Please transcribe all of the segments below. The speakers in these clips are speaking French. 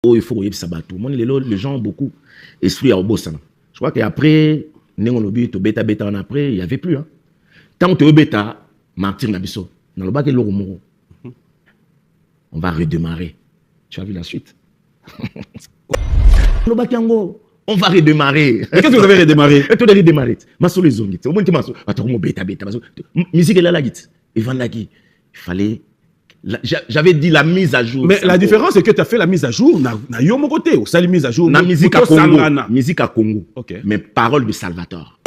Oh, il faut y sabato. Les gens ont beaucoup esprit à Obosana. Je crois qu'après, Nengonobi, to bêta bêta en après, il n'y avait plus. Hein. Tant que tu es bêta, Martin Nabiso, dans le bac et l'Oromo, on va redémarrer. Tu as vu la suite? Le bac yango, on va redémarrer. Qu'est-ce que vous avez redémarré? Tu as redémarré. Maso les zongit. Au moins tu maso. Attends, bêta bêta. Musique est là la git. Et Van Lagui. Il fallait. J'avais dit la mise à jour. Mais la différence, c'est que tu as fait la mise à jour, na yo mon côté, ça la mise à jour. Na musique à Congo. Musique à Congo. Ok. Mais paroles de Salvatore.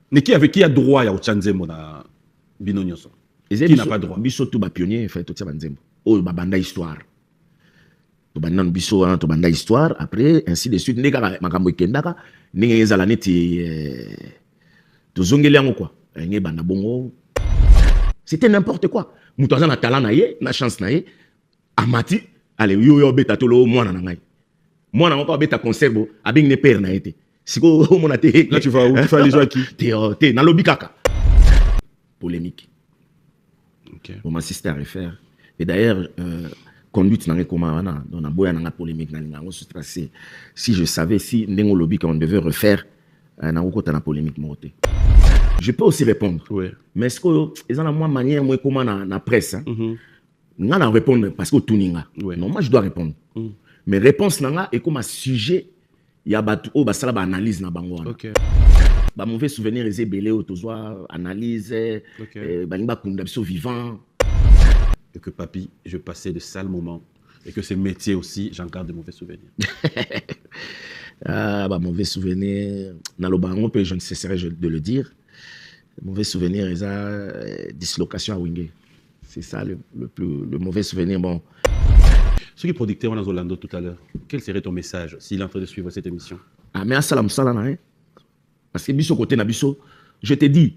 Mais qui a droit à Ochanzembo na Binonyoso? Qui n'a pas droit? Biso tout ba pionnier, fait tout ça banzembo. Oh, ba banda histoire. To banan biso hein, to banda histoire. Après, ainsi de suite. Nega makambo ikendaka. Nega ezala neti to zongeli yango quoi. Nge banda bongo. C'était n'importe quoi. Moutouzan a talent naie, na chance naie. Amati, allez yo beta tolo moi na ngai. Moi na pas beta conserve, abing ne père na été. Siko mon até. Là tu vas où? Tu vas aller jouer à qui? T'es na lobby kaka. Polémique. OK. On m'assiste à refaire. Et d'ailleurs conduite na comment dans na boya na polémique na linga se tracer. Si je savais si ndengo lobby qu'on devait refaire na okota na polémique moté. Je peux aussi répondre. Oui. Mais est-ce que ils ont la moins manière moi comment na presse hein? N'a répondre parce que tout ninga. Oui. Non, moi je dois répondre. Mais réponse nanga et comme un sujet il y a batu oh basala ba analyse na bango. OK. Ba mauvais souvenir les belé au tozoa analyse ba linga kunda biso vivant. Et que papy, je passais de sales moments et que ces métiers aussi, j'en garde de mauvais souvenirs. Ah bah mauvais souvenir na lo bango je ne cesserai de le dire. Mauvais souvenir, ils ont dislocation à Wingé. C'est ça le mauvais souvenir. Bon. Ceux qui productaient dans Orlando tout à l'heure, quel serait ton message s'il est en train de suivre cette émission? Ah, mais à Salam Salam, hein? Parce que Bisso côté Nabiso, je te dis,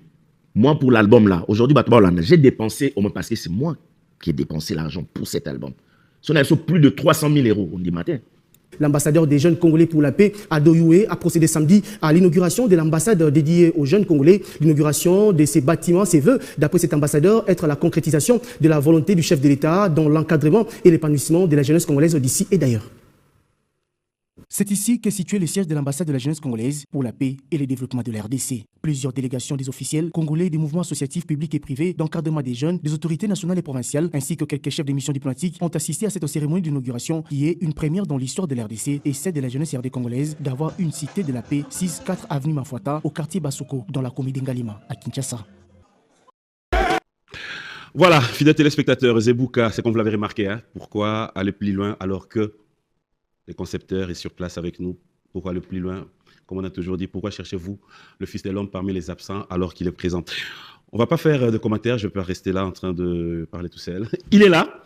moi pour l'album là, aujourd'hui, j'ai dépensé, au moins parce que c'est moi qui ai dépensé l'argent pour cet album. Si on a plus de 300 000 €, on dit matin. L'ambassadeur des jeunes Congolais pour la paix, Adoyoué, a procédé samedi à l'inauguration de l'ambassade dédiée aux jeunes Congolais. L'inauguration de ces bâtiments se veut, d'après cet ambassadeur, être la concrétisation de la volonté du chef de l'État dans l'encadrement et l'épanouissement de la jeunesse congolaise d'ici et d'ailleurs. C'est ici qu'est situé le siège de l'ambassade de la jeunesse congolaise pour la paix et le développement de la RDC. Plusieurs délégations des officiels congolais, des mouvements associatifs publics et privés, d'encadrement des jeunes, des autorités nationales et provinciales, ainsi que quelques chefs de mission diplomatiques ont assisté à cette cérémonie d'inauguration qui est une première dans l'histoire de la RDC et celle de la jeunesse RD congolaise d'avoir une cité de la paix 6-4 avenue Mafuata au quartier Basoko dans la commune d'Ngalima à Kinshasa. Voilà, fidèles téléspectateurs, Zebouka, c'est comme vous l'avez remarqué, hein, pourquoi aller plus loin alors que le concepteur est sur place avec nous? Pourquoi aller plus loin? Comme on a toujours dit, pourquoi cherchez-vous le Fils de l'homme parmi les absents alors qu'il est présent? On ne va pas faire de commentaires, je peux rester là en train de parler tout seul. Il est là,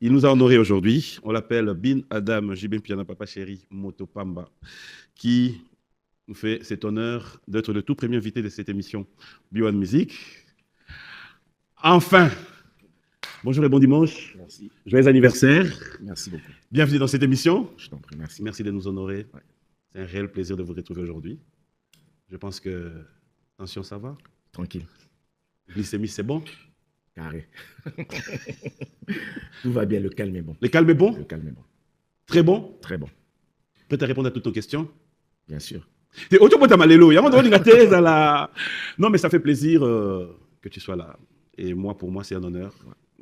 il nous a honorés aujourd'hui. On l'appelle Bin Adam Jibin Piana Papa Chéri Motopamba, qui nous fait cet honneur d'être le tout premier invité de cette émission Bio1 Musique. Enfin, bonjour et bon dimanche. Merci. Joyeux anniversaire. Merci beaucoup. Bienvenue dans cette émission. Je t'en prie, merci. Merci de nous honorer. Ouais. C'est un réel plaisir de vous retrouver aujourd'hui. Je pense que... Attention, ça va? Tranquille. Glycémie, c'est bon? Carré. Tout va bien, le calme est bon. Le calme est bon? Le calme est bon. Très bon? Très bon. Prêt à répondre à toutes nos questions? Bien sûr. Non, mais ça fait plaisir que tu sois là. Et moi, pour moi, c'est un honneur.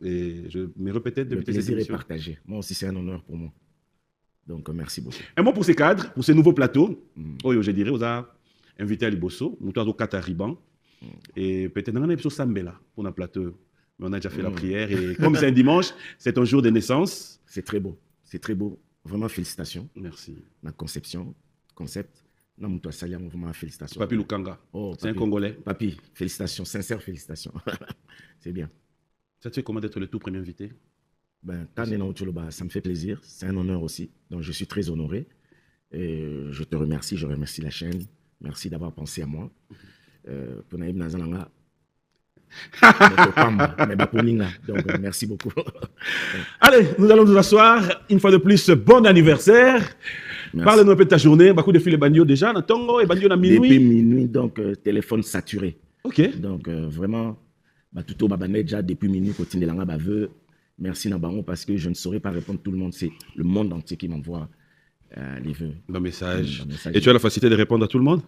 Et je me répète Le depuis cette plaisir est émission. partagé. Moi aussi, c'est un honneur pour moi. Donc, merci beaucoup. Un mot pour ces cadres, pour ces nouveaux plateaux. Oh, je dirais, vous avez invité à Liboso, nous avons Katariban. Et peut-être on a un épisode Sambela pour notre plateau. Mais on a déjà fait la prière. Et comme c'est un dimanche, c'est un jour de naissance. C'est très beau. C'est très beau. Vraiment, félicitations. Merci. La conception, concept. Non, mais toi, Salia, vraiment, félicitations. Papi Lukanga. Oh, c'est un Congolais. Papi, félicitations, sincères félicitations. C'est bien. Ça te fait comment d'être le tout premier invité? Ben, ça me fait plaisir. C'est un honneur aussi. Donc, je suis très honoré. Et je te remercie. Je remercie la chaîne. Merci d'avoir pensé à moi. Pour Naïb Nazananga. Donc, merci beaucoup. Allez, nous allons nous asseoir. Une fois de plus, bon anniversaire. Parle-nous un peu de ta journée. Beaucoup de filles bagno déjà. Tongo et bagno na minuit. Depuis minuit, donc téléphone saturé. Ok. Donc vraiment, tout au déjà depuis minuit, continue l'anga baveux. merci Nabango parce que je ne saurais pas répondre tout le monde. C'est le monde entier qui m'envoie les vœux. Le message. Et tu as la facilité de répondre à tout le monde?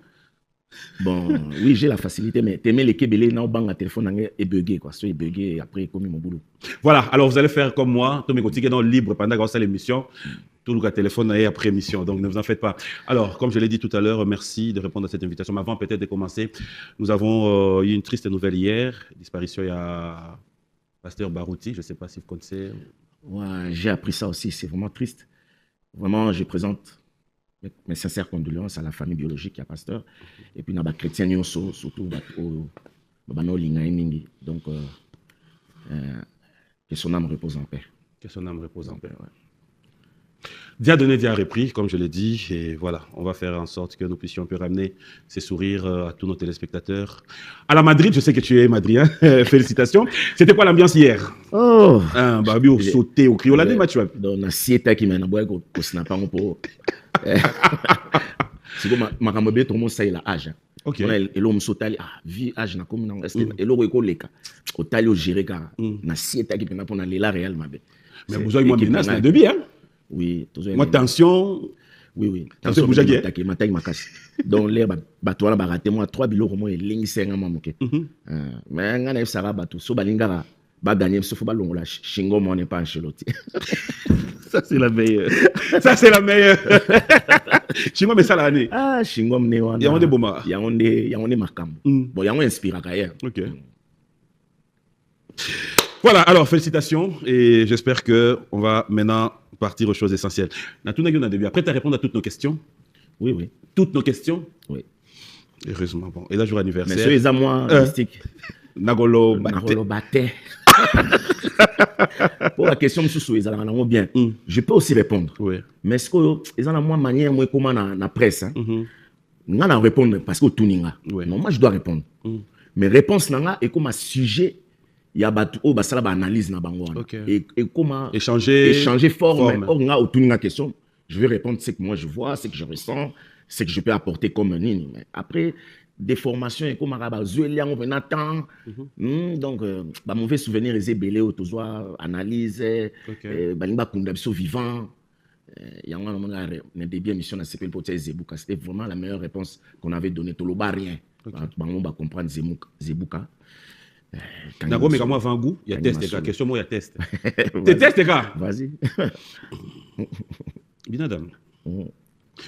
Bon, oui, j'ai la facilité, mais t'aimes les Kébélés, non, bang, à téléphone, est bugué, quoi. Soit bugué, après, comme mon boulot. Voilà, alors vous allez faire comme moi, Tomé Koti, qui est libre pendant que vous l'émission. Tout le gars téléphone est après émission, donc ne vous en faites pas. Alors, comme je l'ai dit tout à l'heure, merci de répondre à cette invitation. Mais avant peut-être de commencer, nous avons eu une triste nouvelle hier. Disparition, il y a Pasteur Barouti, je ne sais pas si vous connaissez. Ouais, j'ai appris ça aussi, c'est vraiment triste. Vraiment, je présente mes sincères condoléances à la famille biologique, à Pasteur. Et puis, les chrétiens, surtout, donc, que son âme repose en paix. Que son âme repose en paix. Ouais. Dia donné, Dia repris, comme je l'ai dit. Et voilà, on va faire en sorte que nous puissions un peu ramener ces sourires à tous nos téléspectateurs. À la Madrid, je sais que tu es madrien. Félicitations. C'était quoi l'ambiance hier? Oh! Babi, au sauté, au cri, on l'a dit, Mathieu. Dans la sieta qui m'a envoyé au snapper un peu. C'est comme ma caméra, tout le monde sait la âge. Ok. Et l'homme sautali, vie âge na comme non. Est-ce que et l'autre école les cas? Au tali au gérer car na sieta qui peut pour aller la réel ma bête. Mais vous avez moins menace là de bien. Oui, moi tension. Oui. Tension bouger bien. Attaquer ma taille ma casse. Donc l'air bateau là baraté moi 3 bilots au moins ligne 5 à mamoké. Mais ngana ça va bateau so balingara ba gagner ce faut ba longola Shingo mon n'est pas Ancelotti. Ça c'est la meilleure. Ça c'est la meilleure. Shingo mais ça l'année. Ah Shingo me wana. Il y a des boma. Il y a on makam. Bon il y a on inspire carrière. OK. Voilà, alors félicitations et j'espère que on va maintenant partir aux choses essentielles. Après, tu as répondu à toutes nos questions? Oui. Toutes nos questions? Oui. Heureusement, bon. Et là, jour anniversaire. Mais ceux moi, mystique. Nagolo Baté. Pour la question, monsieur bien. Je peux aussi répondre. Oui. Mais est-ce que ils ont la moi manière moi comment na presse hein? Nga répondre parce que tout ninga. Non, moi je dois répondre. Mais réponse nanga et comme un sujet il y a battu basala ba analyse na bango et comment échanger forme or nga autour de question je vais répondre ce que moi je vois ce que je ressens ce que je peux apporter comme nini mais après des formations et comment ba zuelia on venant temps donc ba mauvais souvenir les belé autozoa analyse ba limba kunda biso vivant il y a un début émission na CPL pour Zebuka c'était vraiment la meilleure réponse qu'on avait donnée tout le bas rien on va comprendre Zebuka. D'accord, mais comment avant goût, il y a test, les gars. Question, moi, il y a test. T'es test, les gars. Vas-y. Binadam,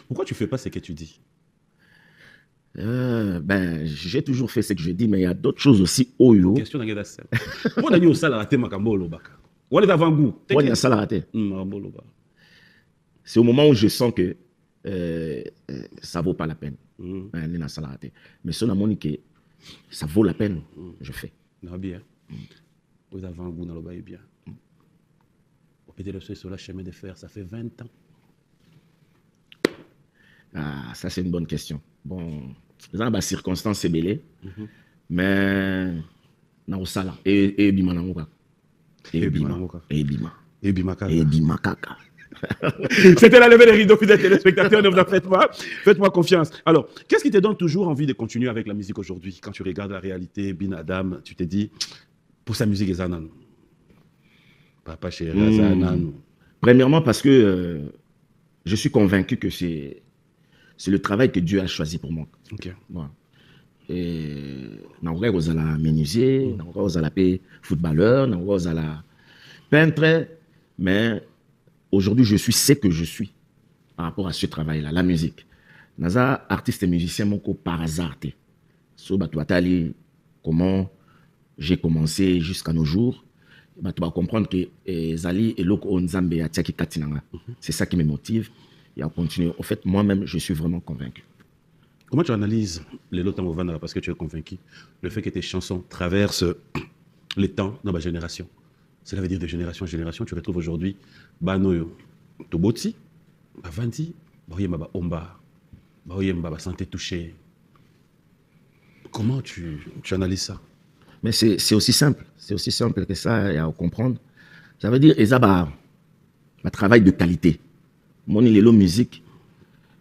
pourquoi tu ne fais pas ce que tu dis? J'ai toujours fait ce que je dis, mais il y a d'autres choses aussi. Oyo. Question dans le salle. Pourquoi tu as salarate Makambolo Baka? Ou est avant goût? Pourquoi tu as salarate? C'est au moment où je sens que ça ne vaut pas la peine. Mais si on a montré que ça vaut la peine, je fais. Non, bien. Vous avez un goût dans le bail bien. Vous pétez le seuil sur la chemin de fer, ça fait 20 ans. Ah, ça c'est une bonne question. Bon, dans la circonstance, c'est belé. Mais, non, ça là. Et bima nangoka. Et bima kaka. C'était la levée des rideaux, fidèles téléspectateurs. Ne vous en faites pas. Faites-moi confiance. Alors, qu'est-ce qui te donne toujours envie de continuer avec la musique aujourd'hui? Quand tu regardes la réalité, Bin Adam, tu te dis, pour sa musique, Zanan. Papa chéri, Zanan. Premièrement, parce que je suis convaincu que c'est le travail que Dieu a choisi pour moi. Ok. Voilà. Et on va aux menuisier, on va aux footballeur, on va aux peintre, mais aujourd'hui, je suis ce que je suis par rapport à ce travail-là, la musique. Naza artiste et musicien mon par hasard. So batouatali comment j'ai commencé jusqu'à nos jours. Tu vas comprendre que Zali et Loko Nzambe a tiaki katinanga. C'est ça qui me motive et à continuer. En fait, moi-même, je suis vraiment convaincu. Comment tu analyses les Lotamovana parce que tu es convaincu le fait que tes chansons traversent les temps dans ma génération? Cela veut dire de génération en génération, tu retrouves aujourd'hui Banoyo, Toboti, Bavandi, Baoyemba Omba, Baoyemba Santé touchée. Comment tu analyses ça? Mais c'est aussi simple. C'est aussi simple que ça à comprendre. Ça veut dire Ezaba, un travail de qualité. Mon lelo musique.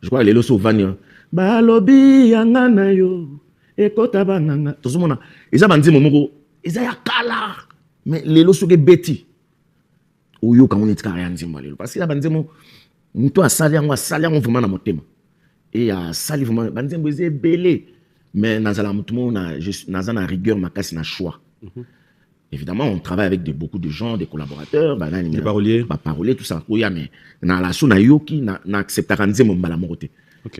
Je crois lelo sauvania. Balobi yangana yo. Ekota bananga. Tout le monde. Ezaba ndi momoko. Ezaya kala. Mais lelo souke beti. oyo quand on est carré nzembo lelo parce que ya banzembo muto asali yango vraiment na motema et ya sali vraiment banzembo eze belé mais nazala mutu mo na nazana rigueur makasi na choix. Évidemment, on travaille avec beaucoup de gens, des collaborateurs, des paroliers, paroliers, tout ça. Oui, mais dans la sous na yoki na accepter mon balamote.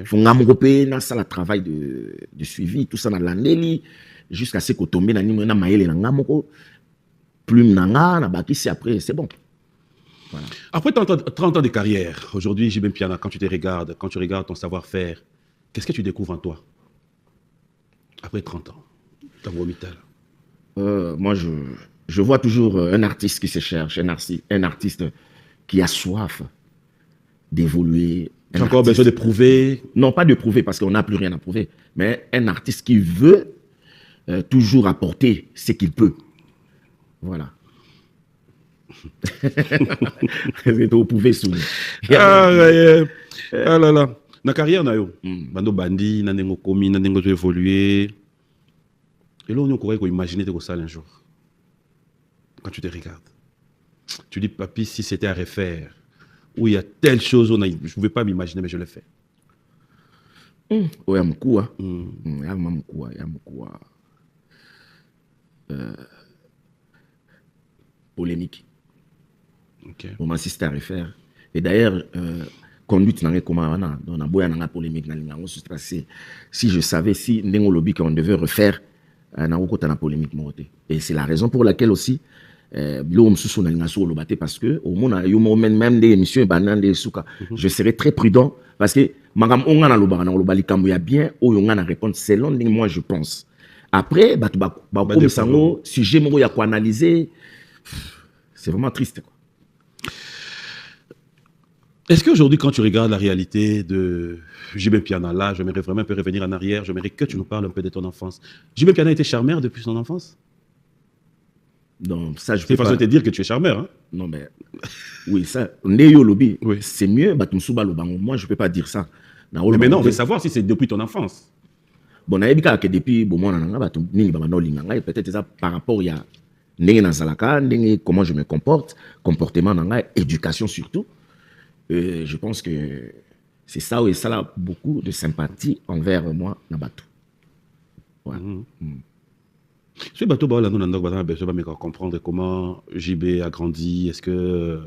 Faut ngamgope na ça le travail de suivi, tout ça na landeli jusqu'à ce que tomber na ni na maele na ngamoko plume na nga na bakisi après c'est bon. Voilà. Après 30 ans de carrière, aujourd'hui JB Mpiana, quand tu te regardes, quand tu regardes ton savoir-faire, qu'est-ce que tu découvres en toi? Après 30 ans, dans Womital. Moi, je vois toujours un artiste qui se cherche, un artiste qui a soif d'évoluer. Tu as encore besoin de prouver? Non, pas de prouver, parce qu'on n'a plus rien à prouver, mais un artiste qui veut toujours apporter ce qu'il peut. Voilà. Vous pouvez souligner. Ah là là. Na carrière, na yo. Bando bandi, na nengo komi, na nengo évoluer. Et là, on pourrait imaginer de ça un jour. Quand tu te regardes. Tu dis, papi, si c'était à refaire, où il y a telle chose, je ne pouvais pas m'imaginer, mais je l'ai fait. Oui, il y a beaucoup. Polémique. Okay. On m'assiste à refaire. Et d'ailleurs, conduite dans la polémique. Si je savais, si on devait refaire, na polémique. Et c'est la raison pour laquelle aussi parce que au monde même des émissions je serais très prudent parce que répondre selon moi je pense. Après si j'ai mon analyser, c'est vraiment triste quoi. Est-ce qu'aujourd'hui, quand tu regardes la réalité de JB Mpiana, là, j'aimerais vraiment un peu revenir en arrière, j'aimerais que tu nous parles un peu de ton enfance. JB Mpiana était charmeur depuis son enfance? Non, ça, je peux pas... C'est façon de te dire que tu es charmeur, hein? Non, mais... Oui, ça, oui. C'est mieux, moi, je peux pas dire ça. Mais non, on veut savoir si c'est depuis ton enfance. Bon, depuis, peut-être par rapport à comment je me comporte, comportement, éducation surtout. Je pense que c'est ça où ça a beaucoup de sympathie envers moi, Nabatou. Ouais. Ce bateau, on a besoin de comprendre comment JB a grandi. Est-ce que.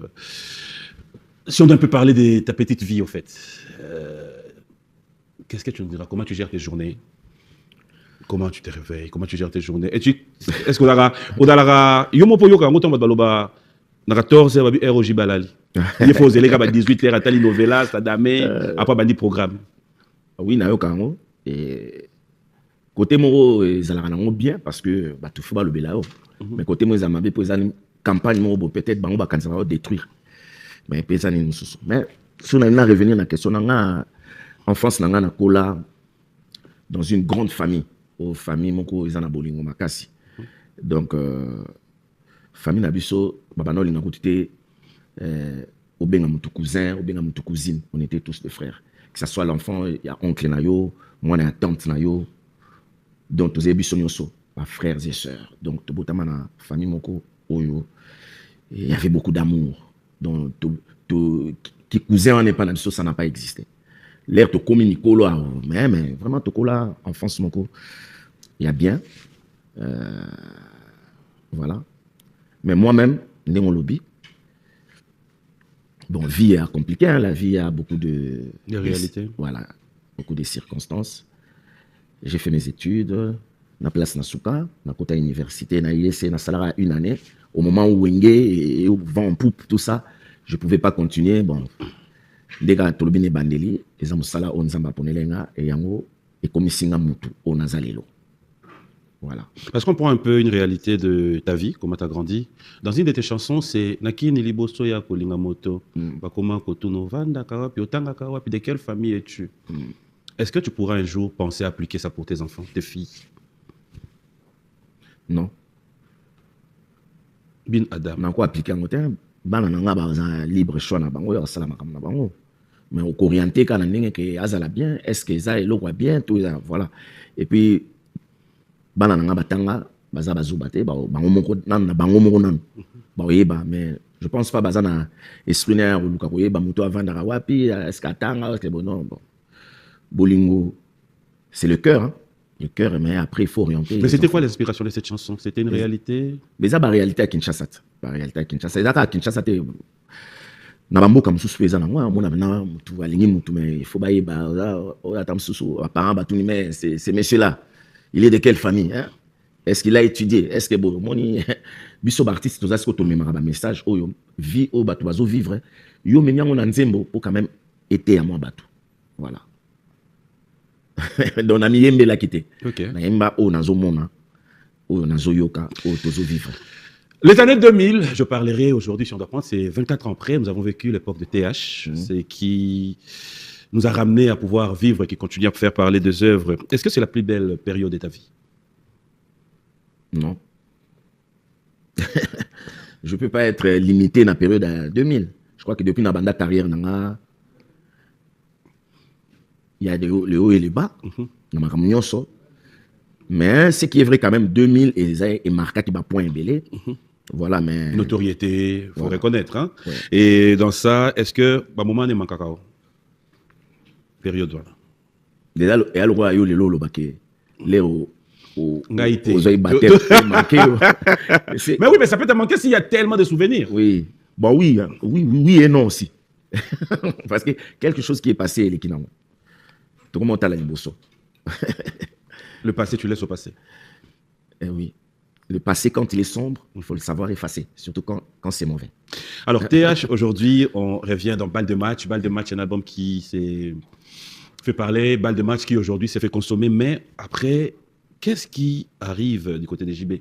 Si on doit un peu parler de ta petite vie, au fait, qu'est-ce que tu nous diras? Comment tu gères tes journées? Comment tu te réveilles? Comment tu gères tes journées? Est-ce qu'on a. Na 14 heures au Jibalali. Il faut les gars 18 heures à tali novela, ça damé après bandi programme. Oui, na yo kango et côté mo ezalaka nango bien parce que ba tout faut ba le belao. Mais côté mo ezamabe pour ezali campagne mo peut-être bango ba kanza ba détruire. Mais pesa ni nsusu. Mais si on a revenir na question na enfance na na kola dans une grande famille, aux familles moko ezana bolingo makasi. Donc famille na biso babano linga kutite obenga mutu cousin obenga mutu cousine, on était tous des frères, que ça soit l'enfant il y a oncle na yo moi na tante na yo, donc tous biso nyonso ba frères et sœurs, donc to botama na famille moko oyo il y avait beaucoup d'amour, donc qui cousin on n'est pas na biso, ça n'a pas existé. L'air to communiquer là mais vraiment to kola enfance moko il y a bien voilà. Mais moi-même, dans lobby, bon, vie est compliquée, hein, la vie a beaucoup de réalités. Voilà, beaucoup de circonstances. J'ai fait mes études, na place na Souka, na côté université, na IEC, na salaire une année. Au moment où Wenge et vent en poupe, tout ça, je ne pouvais pas continuer. Bon, dès que Tolobine Bandeli, les hommes sala on zamba ponelenga et yango et comme singa mutu on nazalelo. Voilà. Parce qu'on prend un peu une réalité de ta vie, comment tu as grandi. Dans une de tes chansons, c'est Naki Nilibo Soya Kolingamoto. Bakoma Kotuno Vanda Kawapi, Otanga Kawapi. De quelle famille es-tu? Est-ce que tu pourras un jour penser à appliquer ça pour tes enfants, tes filles? Non. Bin Adam. Non, quoi appliquer en côté? Banana libre choix na bango, ya salama comme na bango. Mais au orienté quand on dit que azala bien, est-ce que ça est l'eau bien, tout ça, voilà. Et puis banana batanga baza bazubate bango moko nan bango moko nan ba oyeba, mais Je pense pas bazana esprit ou luka koyeba moto avandara wapi est-ce qu'atanga est-ce que bon non bon. Bolingo c'est le cœur hein. Le cœur mais après il faut orienter. Mais c'était quoi l'inspiration de cette chanson? C'était une réalité? Mais ça ba réalité à Kinshasa. Ba réalité à Kinshasa. Ça à Kinshasa te na bamboka mususu peza na moi mona na mutu alingi mutu mais il faut ba yeba o atam susu parents batuni mais c'est monsieur là. Il est de quelle famille hein? Est-ce qu'il a étudié? Est-ce que bon moni biso artiste to zasko to memara ba message oyo vie o batu bazo vivre yo menyango na nzembo pour quand même été à moi batu. Voilà. Donc na miyembe la kité. OK. Na yemba o nazo mona o nazo yoka o tozo vivre. Les années 2000, je parlerai aujourd'hui, si on doit prendre, c'est 24 ans après, nous avons vécu l'époque de TH, c'est qui nous a ramené à pouvoir vivre et qui continue à faire parler des œuvres. Est-ce que c'est la plus belle période de ta vie? Non. Je ne peux pas être limité dans la période de 2000. Je crois que depuis la bande carrière, il y a les hauts et les bas. Mais ce qui est vrai quand même, 2000 et marqué qui va point belé. Voilà, mais... Notoriété, il faut reconnaître. Hein? Ouais. Et dans ça, est-ce que... Bah, moment n'est pas cacao. Période, voilà. Déjà, il y a le roi, il y a le lolo, mais oui, mais ça peut te manquer s'il y a tellement de souvenirs. Oui. Bon, oui, oui et non aussi. Parce que quelque chose qui est passé, les Kinamo. Tout le monde a la liboso. Le passé, tu laisses au passé. Eh oui. Le passé, quand il est sombre, il faut le savoir effacer, surtout quand c'est mauvais. Alors, TH, aujourd'hui, on revient dans Balle de match. Balle de match, un album qui s'est fait parler. Balle de match qui, aujourd'hui, s'est fait consommer. Mais après, qu'est-ce qui arrive du côté des JB?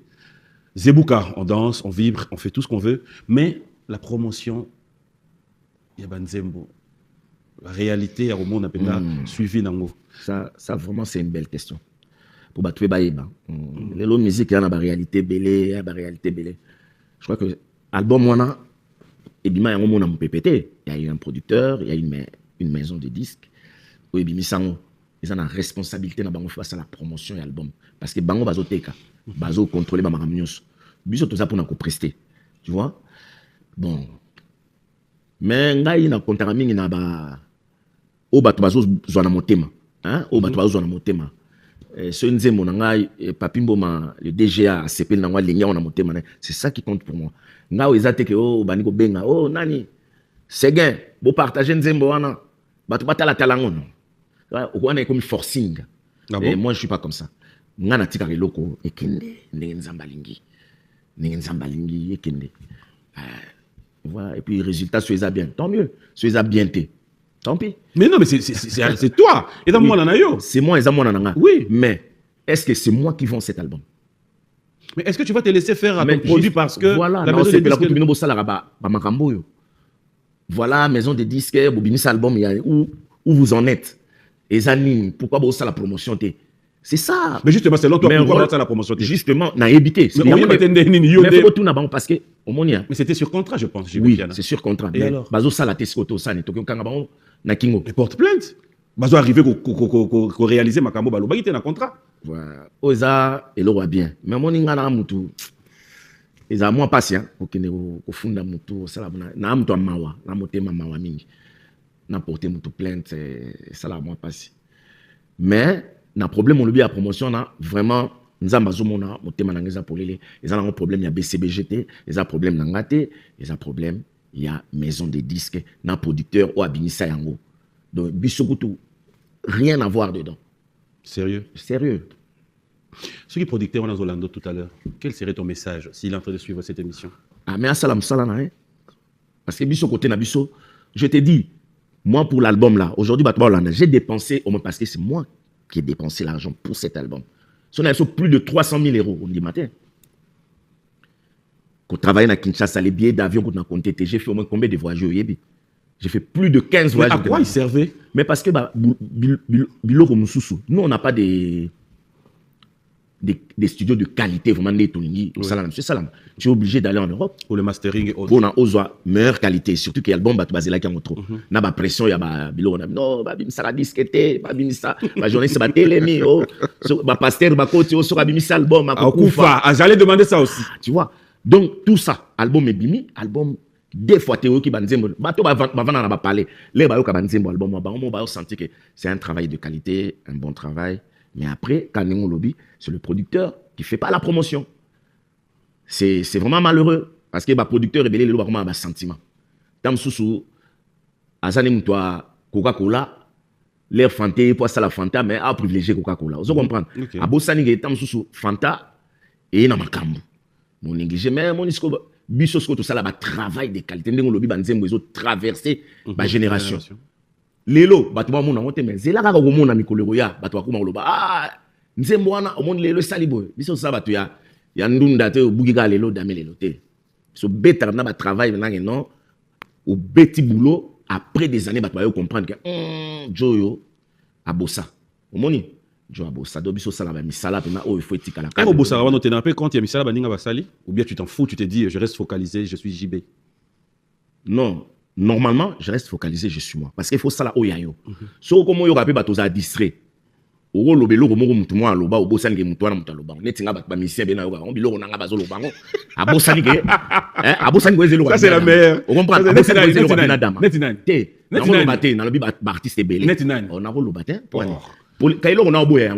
Zebouka, on danse, on vibre, on fait tout ce qu'on veut. Mais la promotion, il y a Banzembo. La réalité, à Romo, on appelle ça suivi Nango. Ça, vraiment, c'est une belle question. Pour battre Baïba. Les lots de musique, il y a une réalité belée, il y a une réalité belée. Je crois que l'album, moi, et bien, il y a un moment où PPT. Il y a eu un producteur, il y a une maison de disques. Oui, bien, ils ont la responsabilité de faire la promotion de l'album. Parce que Bango va teka, bazo contrôler ma ramnios. Biso tout ça pour nous prester. Tu vois? Bon. Mais ngai na kontara mingi na ba o bato bazo zwana motema. Hein? O bato bazo zwana motema. Ce nzembo na ngai Papimbo le DGA a sepel na ngwa linga na motema. C'est ça qui compte pour moi. Ngao ezate ke o baniko benga. Oh nani? Seguin, bo partager nzembo wana. Bato batala talango non. On est comme forcing. Ah bon? Moi, je ne suis pas comme ça. Je suis pas comme ça. Et puis, résultat, c'est bien. Tant mieux. C'est bien. Tant pis. Mais non, mais c'est toi. Et dans moi, c'est moi, et moi, oui. Mais est-ce que c'est moi qui vends cet album? Mais est-ce que tu vas te laisser faire à ton produit parce que voilà, la maison de disques. Voilà, maison de disques, album, où vous en êtes? Et Zanine, pourquoi vous avez la promotion? C'est ça. Mais justement, c'est l'autre pourquoi vous avez la promotion? Justement, on a évité. Mais parce que mais c'était sur contrat, je pense. Oui, c'est sur contrat. Et alors? Bazo ça la teskoto ça ne tokyo na kingo. Et porte plainte. Bazo arrivé ko réaliser makambo balo ba na contrat. Voilà. Oza et le roi bien. Mais mon ngana mutu. Eza moi patient pour que ne funda mutu ça na mutu mawa, na motema mawa mingi. Na porter mutu plainte ça la moi passé. Mais na problème on le bien à promotion na vraiment nzamba zomona motema na ngeza polele, ils ont un problème il y a BCBGT, ils ont un problème na ngate, ils ont un problème il y a maison de disques, na producteur ou abinisa yango. Donc bisokutu rien à voir dedans. Sérieux? Sérieux. Ceux qui producteur on a Zolando tout à l'heure, quel serait ton message s'il est en train de suivre cette émission? Ah mais salam salam hein. Parce que biso côté na biso, je te dis moi pour l'album là, aujourd'hui j'ai dépensé au moins parce que c'est moi qui ai dépensé l'argent pour cet album. Si on a plus de 300 000 euros on dit matin. Quand on travaille à Kinshasa, les billets d'avion qu'on a compté, j'ai fait au moins combien de voyages au Yébi? J'ai fait plus de 15 voyages. Mais à quoi ils servaient? Mais parce que nous on n'a pas des studios de qualité vraiment des Toningi. Tu es obligé d'aller en Europe pour le mastering et autres. Pour avoir meilleure qualité, surtout qu'il y a le bon basé là qui en trop. Na ba pression, il y a ba bilo non, ba bim sala disquette, ba bim ça, ba journaliste ba télémi, oh, ba pasteur ba côté, oh, sur ba bim ça album, à Koufa. J'allais demander ça aussi. Tu vois. Donc tout ça, album est bimi, album Des fois, Théo qui banzembo, bato bavana na parler. Les bayo ka banzembo album, moi bayo senti que c'est un travail de qualité, un bon travail. Mais après, quand on lobby, c'est le producteur qui fait pas la promotion. C'est vraiment malheureux parce que le producteur est belé le vraiment un sentiment. Tam sousou, azane toi Coca-Cola, l'air Fanta pour ça la Fanta, mais à privilégier Coca-Cola. Vous comprenez? À Bossani que tam sousou Fanta et na makambu. Mon négligé, mais mon isko bisosko tout ça là, travail de qualité. Nous lobby banzembo ils ont traversé ma génération. Lelo, batwa mona monte mais zela ka ko mona mikolo ya batwa ko maloba ah nzembo wana omoni lelo salibo biso ça batu ya ndunda te bugika lelo damelelo te so beta na ba travail maintenant non au beti boulot après des années batwa yo comprendre que Joyo abossa omoni Jo abossa do biso sala ba misala pena oh il faut etika la carte abossa wana te na pe quand il y a misala baninga basali ou bien tu t'en fous tu te dis je reste focalisé je suis JB. Non. Normalement, je reste focalisé, je suis moi. Parce qu'il faut ça là, oh yayo. So, comme yo rappelle, bato a distrait. Oro lobelo, comme on m'a loba, au bosan qui m'a loba. Netinga bat misien bena yoga. On bilo nanga bazo loba. A bosan qui, a bosan qui loba. Ça c'est la meilleure. On comprend. A bosan qui loba na dama. Netinan. Te. Na on loba te, na lobi artiste belé. Netinan. On a loba te. Pour kailo on a oboya.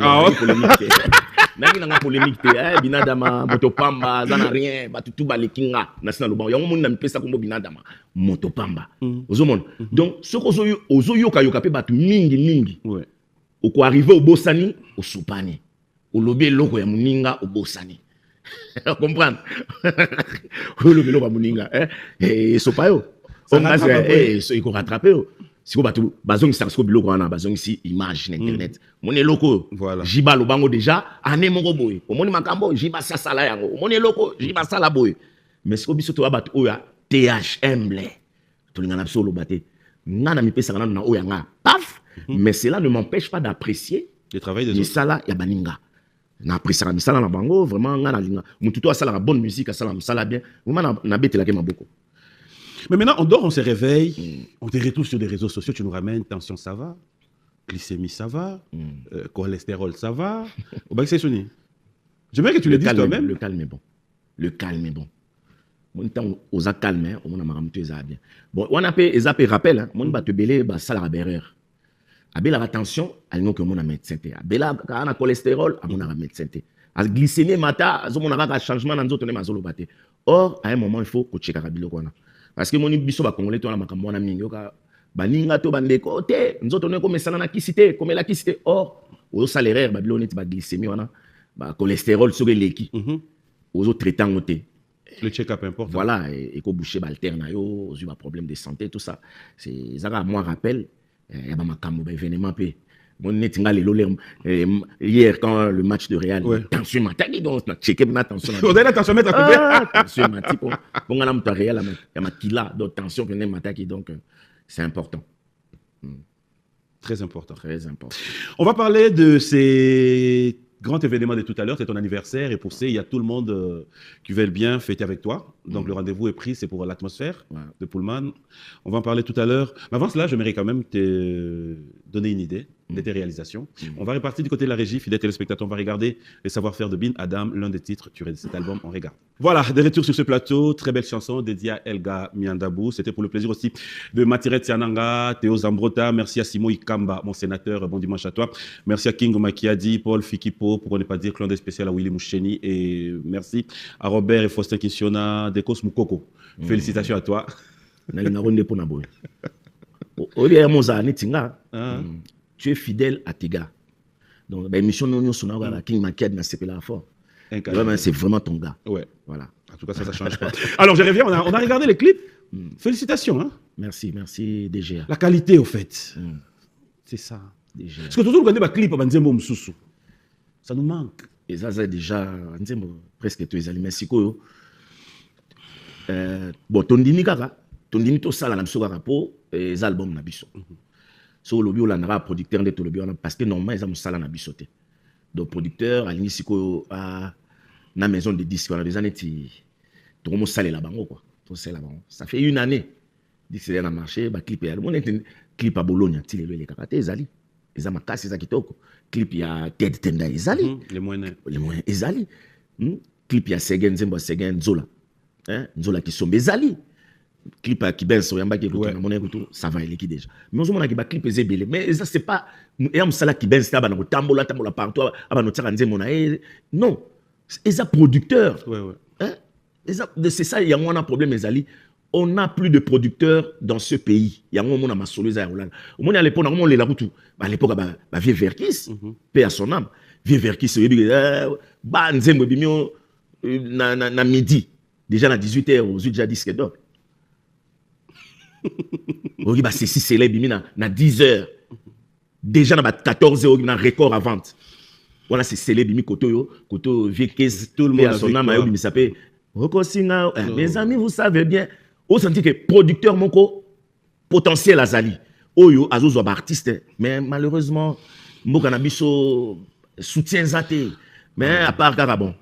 Nani nanga polémique te binadama motopamba zana rien batutu balekinga nasina loba yango moni na mpesa kombo binadama motopamba ozomona donc soko ozoyoka yoka pe batu mingi ouais oko arriver au bosani au soupani au lobby loko ya muninga au bosani comprendre au lobby loko ya muninga et sopayo on a so iko rattraper si bato bazong sarsko biloko wana bazong si image internet moni loko voilà jiba lobango déjà ane moko boy omoni makambo jiba sala yango omoni loko jiba sala boy mais siko biso to bato oya THM ble to lingana biso lobate ngana mi pesa na oya nga paf mais cela ne m'empêche pas d'apprécier le travail des autres misala ya baninga na apprécier misala na bango vraiment ngana linga mutu to asala la bonne musique asala misala bien vraiment na betela ke maboko. Mais maintenant, on dort, on se réveille, on te retrouve sur des réseaux sociaux, tu nous ramènes, tension, ça va, glycémie, ça va, cholestérol, ça va. J'aimerais que tu le dises toi-même. Le calme est bon. Le calme est bon. Mon temps, aux calme, on a marre bien. Bon, on a fait, rappel, mon bat te belé, ça la berreur. Abela attention, à l'union que mon a médecin. Abela, quand on a cholestérol, à mon a médecin. À glycémie, mata, à mon a changement dans notre mazolo baté. Or, à un moment, il faut que tu checkes parce que mon biso ba congolais to na makambo na mingi yoka baninga to bandeko te nzoto ne ko mesana na kisité comme la kisité or au salaire ba biloneti ba glycémie wana ba cholestérol sur leki aux autres traitant ngoté le check-up important voilà et ko boucher ba alterne yo aux eu ba problème de santé tout ça c'est ça moi rappel ya ba makambo ba événement pe mon netinga lelo hier quand le match de Real tension mataki donc na checker na tension on a la tension mettre à côté tension mataki bon ngana mta Real ya makila donc tension que mataki donc c'est important. Très important. Très important. On va parler de ces grands événements de tout à l'heure. C'est ton anniversaire et pour ça, il y a tout le monde qui veut bien fêter avec toi. Donc le rendez-vous est pris, c'est pour l'atmosphère de Pullman. On va en parler tout à l'heure. Mais avant cela, j'aimerais quand même te donner une idée de tes réalisations. On va repartir du côté de la régie. Fidèles téléspectateurs, on va regarder les savoir-faire de Bin Adam, l'un des titres de cet album. On regarde. Voilà, de retour sur ce plateau. Très belle chanson dédiée à Elga Miandabou. C'était pour le plaisir aussi de Matiret Siananga, Théo Zambrota. Merci à Simo Ikamba, mon sénateur. Bon dimanche à toi. Merci à King Makiadi, Paul Fikipo, pour ne pas dire clan spécial à Willy Moucheni. Et merci à Robert et Faustin Kinsiona, Dekos Moukoko. Félicitations à toi. Tu es fidèle à tes gars. Donc, l'émission Nonio Sonaga, King Makiad n'a pas la fort. C'est vraiment ton gars. Ouais. Voilà. En tout cas, ça ne change pas. Alors, je reviens, on a regardé les clips. Félicitations. Hein? Merci, DGA. La qualité, au fait. C'est ça. DGA. Parce que toujours, quand on a des clips, ça nous manque. Et ça, c'est déjà presque tous les aliments. Bon, ton dini to sala na biso kaka po les albums na biso. So lobi olandaka producteur nde to lobi wana parce que normalement ils ont sala na biso te. Donc producteur alingi siko na maison de disques wana des années to mo salela bango quoi. To salela bango. Ça fait une année. Disque na marché ba clip ya mon clip à Bologna ti lelo le kaka te ezali. Eza makasi eza kitoko. Clip ya Ted Tenda ezali. Les moyens ezali. Clip ya Segen Zembo Segen Nzola. Nzola qui sombe ezali. clip à Kiben Soyamba qui est ça va il déjà mais on a clip est mais ça c'est pas et on sala Kiben c'est ba tambola partout aba no tsaka nzembo na non c'est un producteur hein c'est ça il y a un problème ezali on n'a plus de producteurs dans ce pays il y a un moment à masolo za Hollande au moins à l'époque on les la route à l'époque ba Vieux Verkis paix à son âme Vieux Verkis ba nzembo bimio na midi déjà à 18h aux déjà disque d'or. Oui, bah c'est si célèbre, na 10h. Déjà na 14h, na record à vente. Voilà, c'est célèbre, koto vieux caisse, tout le monde a son âme, il s'appelle Rokosinga. Mes amis, vous savez bien, on sentit que producteur moko potentiel azali. Oyo azozo artiste, mais malheureusement, mokana biso soutien zate. Mais à part Garabon.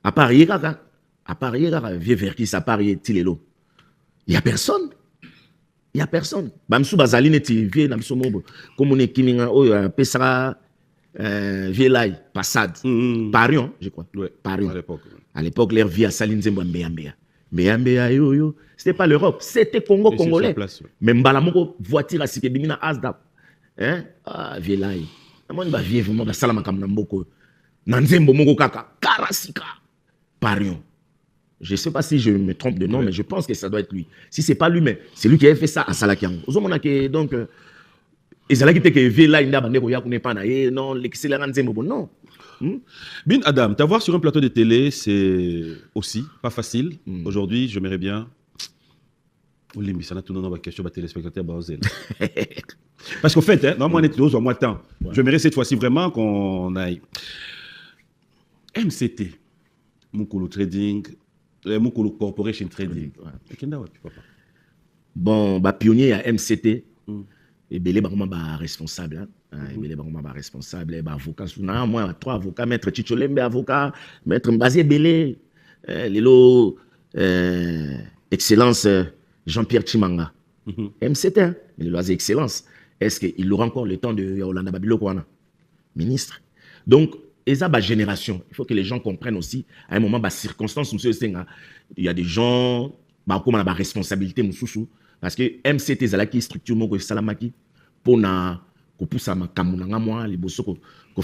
À part Yekaka. À part Vieux Verkis, à part Tilelo. Il n'y a personne. Il n'y a personne. Bamsou Bazali neti vieux na biso mobo. Comme on est kiminga oyo pesara vieux passade. Parion, je crois. Ouais, Parion. à l'époque. À l'époque leur vie à Saline Zembo Mbeyambea. Mbeyambea yo. C'était pas l'Europe, c'était Congo congolais. Même balamoko voiture à Sikebimina Asda. Hein? Ah vieux lai. Amoni ba vieux vraiment ba salama kam na mboko. Nanzembo moko kaka karasika. Parion. Je ne sais pas si je me trompe de nom, mais je pense que ça doit être lui. Si ce n'est pas lui, mais c'est lui qui a fait ça à Salakiang. Donc, et Salaki te que Vela Inda Bandeko Yakune Pana, non, l'excellent Nzembo, non. Bin Adam, t'avoir sur un plateau de télé, c'est aussi pas facile. Aujourd'hui, j'aimerais bien. Olimbi, ça n'a tout dans question, téléspectateur Baozel. Parce qu'en fait, normalement, on est tous en mois de temps. J'aimerais cette fois-ci vraiment qu'on aille. MCT, Mukulu Trading. Mukulu Corporation Trading. Bon, bah pionnier à MCT. Et Belé Baroma bah responsable. Belé Baroma bah responsable. Bah avocat. Moi, 3 avocats, maître Chicholembe avocat, maître Mbazé Belé, Lelo, excellence Jean-Pierre Chimanga. MCT, il a excellence. Est-ce qu'il aura encore le temps de Yolanda Babilo Kouana, ministre? Donc, et ça, génération. Il faut que les gens comprennent aussi, à un moment, circonstance, il y a des gens, comme on a responsabilité, parce que MCT, c'est là qui structure mon salamaki pour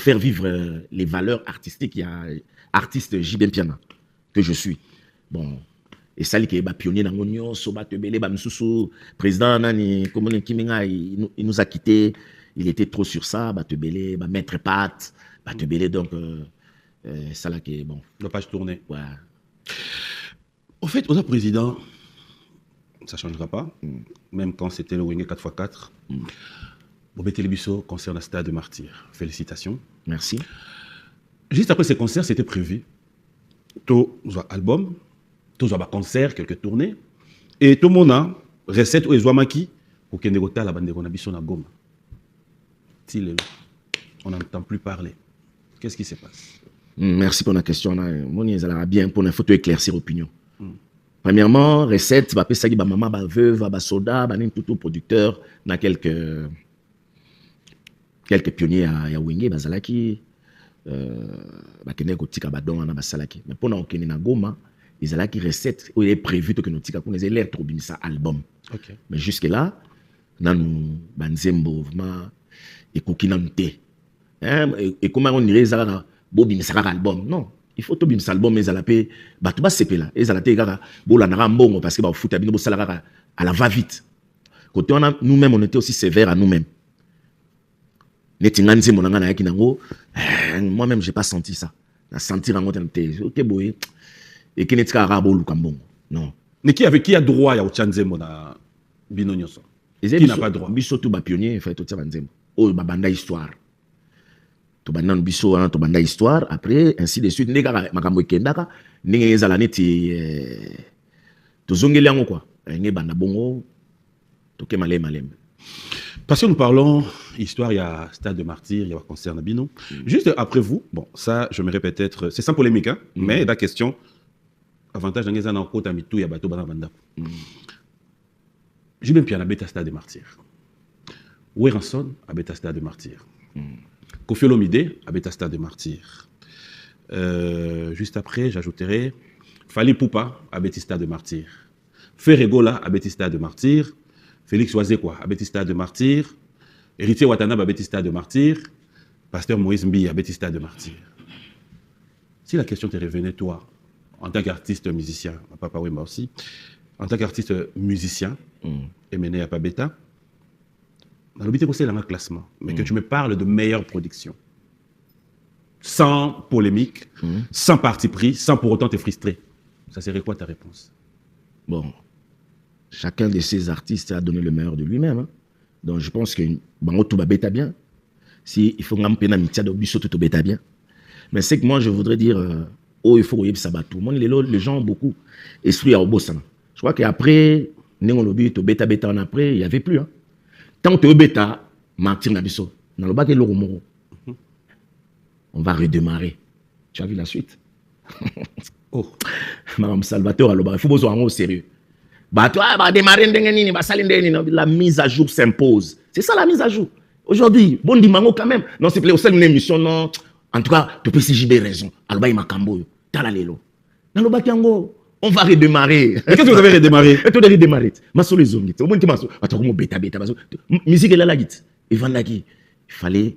faire vivre les valeurs artistiques. Il y a artiste Jibem Piana, que je suis. Bon, et ça, il est pionnier dans l'Union, président, il nous a quittés, il était trop sur ça, maître Pat. Donc, ça là qui est bon. La page tournée. Ouais. Au fait, au président, ça ne changera pas, même quand c'était le Wenge 4x4. Bobé Télébisso concerne le Stade de Martyrs. Félicitations. Merci. Juste après ces concerts, c'était prévu. Tout album, tout concert, quelques tournées. Et tout le monde a recette ou Ezwamaki pour qu'il y ait la bande de Bisso na Goma. On n'entend plus parler. Qu'est-ce qui se passe? Merci pour la question. Moni ça bien pour une photo éclaircir l'opinion. Premièrement, recette, va passer ba maman, ba veuve, ba soda, ba tout producteur, na quelques pionniers à Wenge, ba Zalaki, ba kene ko tika ba don na ba Salaki. Mais pour na okene na Goma, ils Zalaki recette où il est prévu que nous tika qu'on ait l'air trop bien ça album. Okay. Mais jusque là, nanu banzembo vraiment et kokina nté. Et comment on dirait ça bobim ça album? Non, il faut tout bim ça album mais à la paix bah tout bas c'est là et ça la tégara bon la nara mbongo parce que bah foot abino salara à la va vite. Côté on a nous-mêmes on était aussi sévères à nous-mêmes. Netinganzi monanga na yakinango moi-même j'ai pas senti ça. Na sentir en mode OK boy et qui netika arabo lukambongo. Non. Mais qui avec qui a droit ya ochanze mona binonyoso? Qui n'a pas droit? Biso tout ba pionnier il faut tout ça banzembo. Oh ba banda histoire. To banana biso wana to banda histoire après ainsi de suite ndeka makambo ekendaka ndenge ezala neti to zongeli yango quoi nge banda bongo to ke malem. Parce que nous parlons histoire, il y a Stade de Martyrs, il y a concert Nabino. Juste après vous, bon ça je me répète peut-être, c'est sans polémique hein, mais la question avantage dans les années en côte à mitou il y a bateau banda. J'ai même bien à Stade de Martyrs. Weranson à Stade de Martyrs. Kofi Olomide à Stade de Martyrs. Juste après, j'ajouterai Fali Poupa à Stade de Martyrs. Ferregola à Betista de Martyr, Félix Oazekwa à Betista de Martyr, Héritier Watanabe à Betista de Martyr, Pasteur Moïse Mbi à Betista de Martyr. Si la question te revenait, toi, en tant qu'artiste musicien, Papa Wemba aussi, en tant qu'artiste musicien, Emene à Pabeta, dans le but c'est un classement, mais que tu me parles de meilleure production. Sans polémique, sans parti pris, sans pour autant te frustrer. Ça serait quoi ta réponse? Bon, chacun de ces artistes a donné le meilleur de lui-même. Hein. Donc je pense que Bango tout va bêta bien. Si il faut que je fasse un biso tout bêta bien. Mais c'est que moi je voudrais dire, il faut que ça bat tout le monde. Les gens ont beaucoup esprit à Obosana. Je crois qu'après, bêta bêta en après, il n'y avait plus. Hein. Tant que tu es bêta, Martin Nabiso, dans le bac et l'oromoro. On va redémarrer. Tu as vu la suite? Oh. Madame Salvatore, il faut besoin au sérieux. La mise à jour s'impose. C'est ça la mise à jour. Aujourd'hui, bon dimanche quand même. Non, s'il te plaît, au sein d'une émission, non. En tout cas, tu peux si j'ai raison. Alba Makambo, Talalelo. Dans le bakango, on va redémarrer. Mais qu'est-ce que vous avez redémarré? Tu dois redémarrer. Maso les hommes. Au moins, tu m'as dit, bêta, bêta. Musique est là, la guite. Il fallait.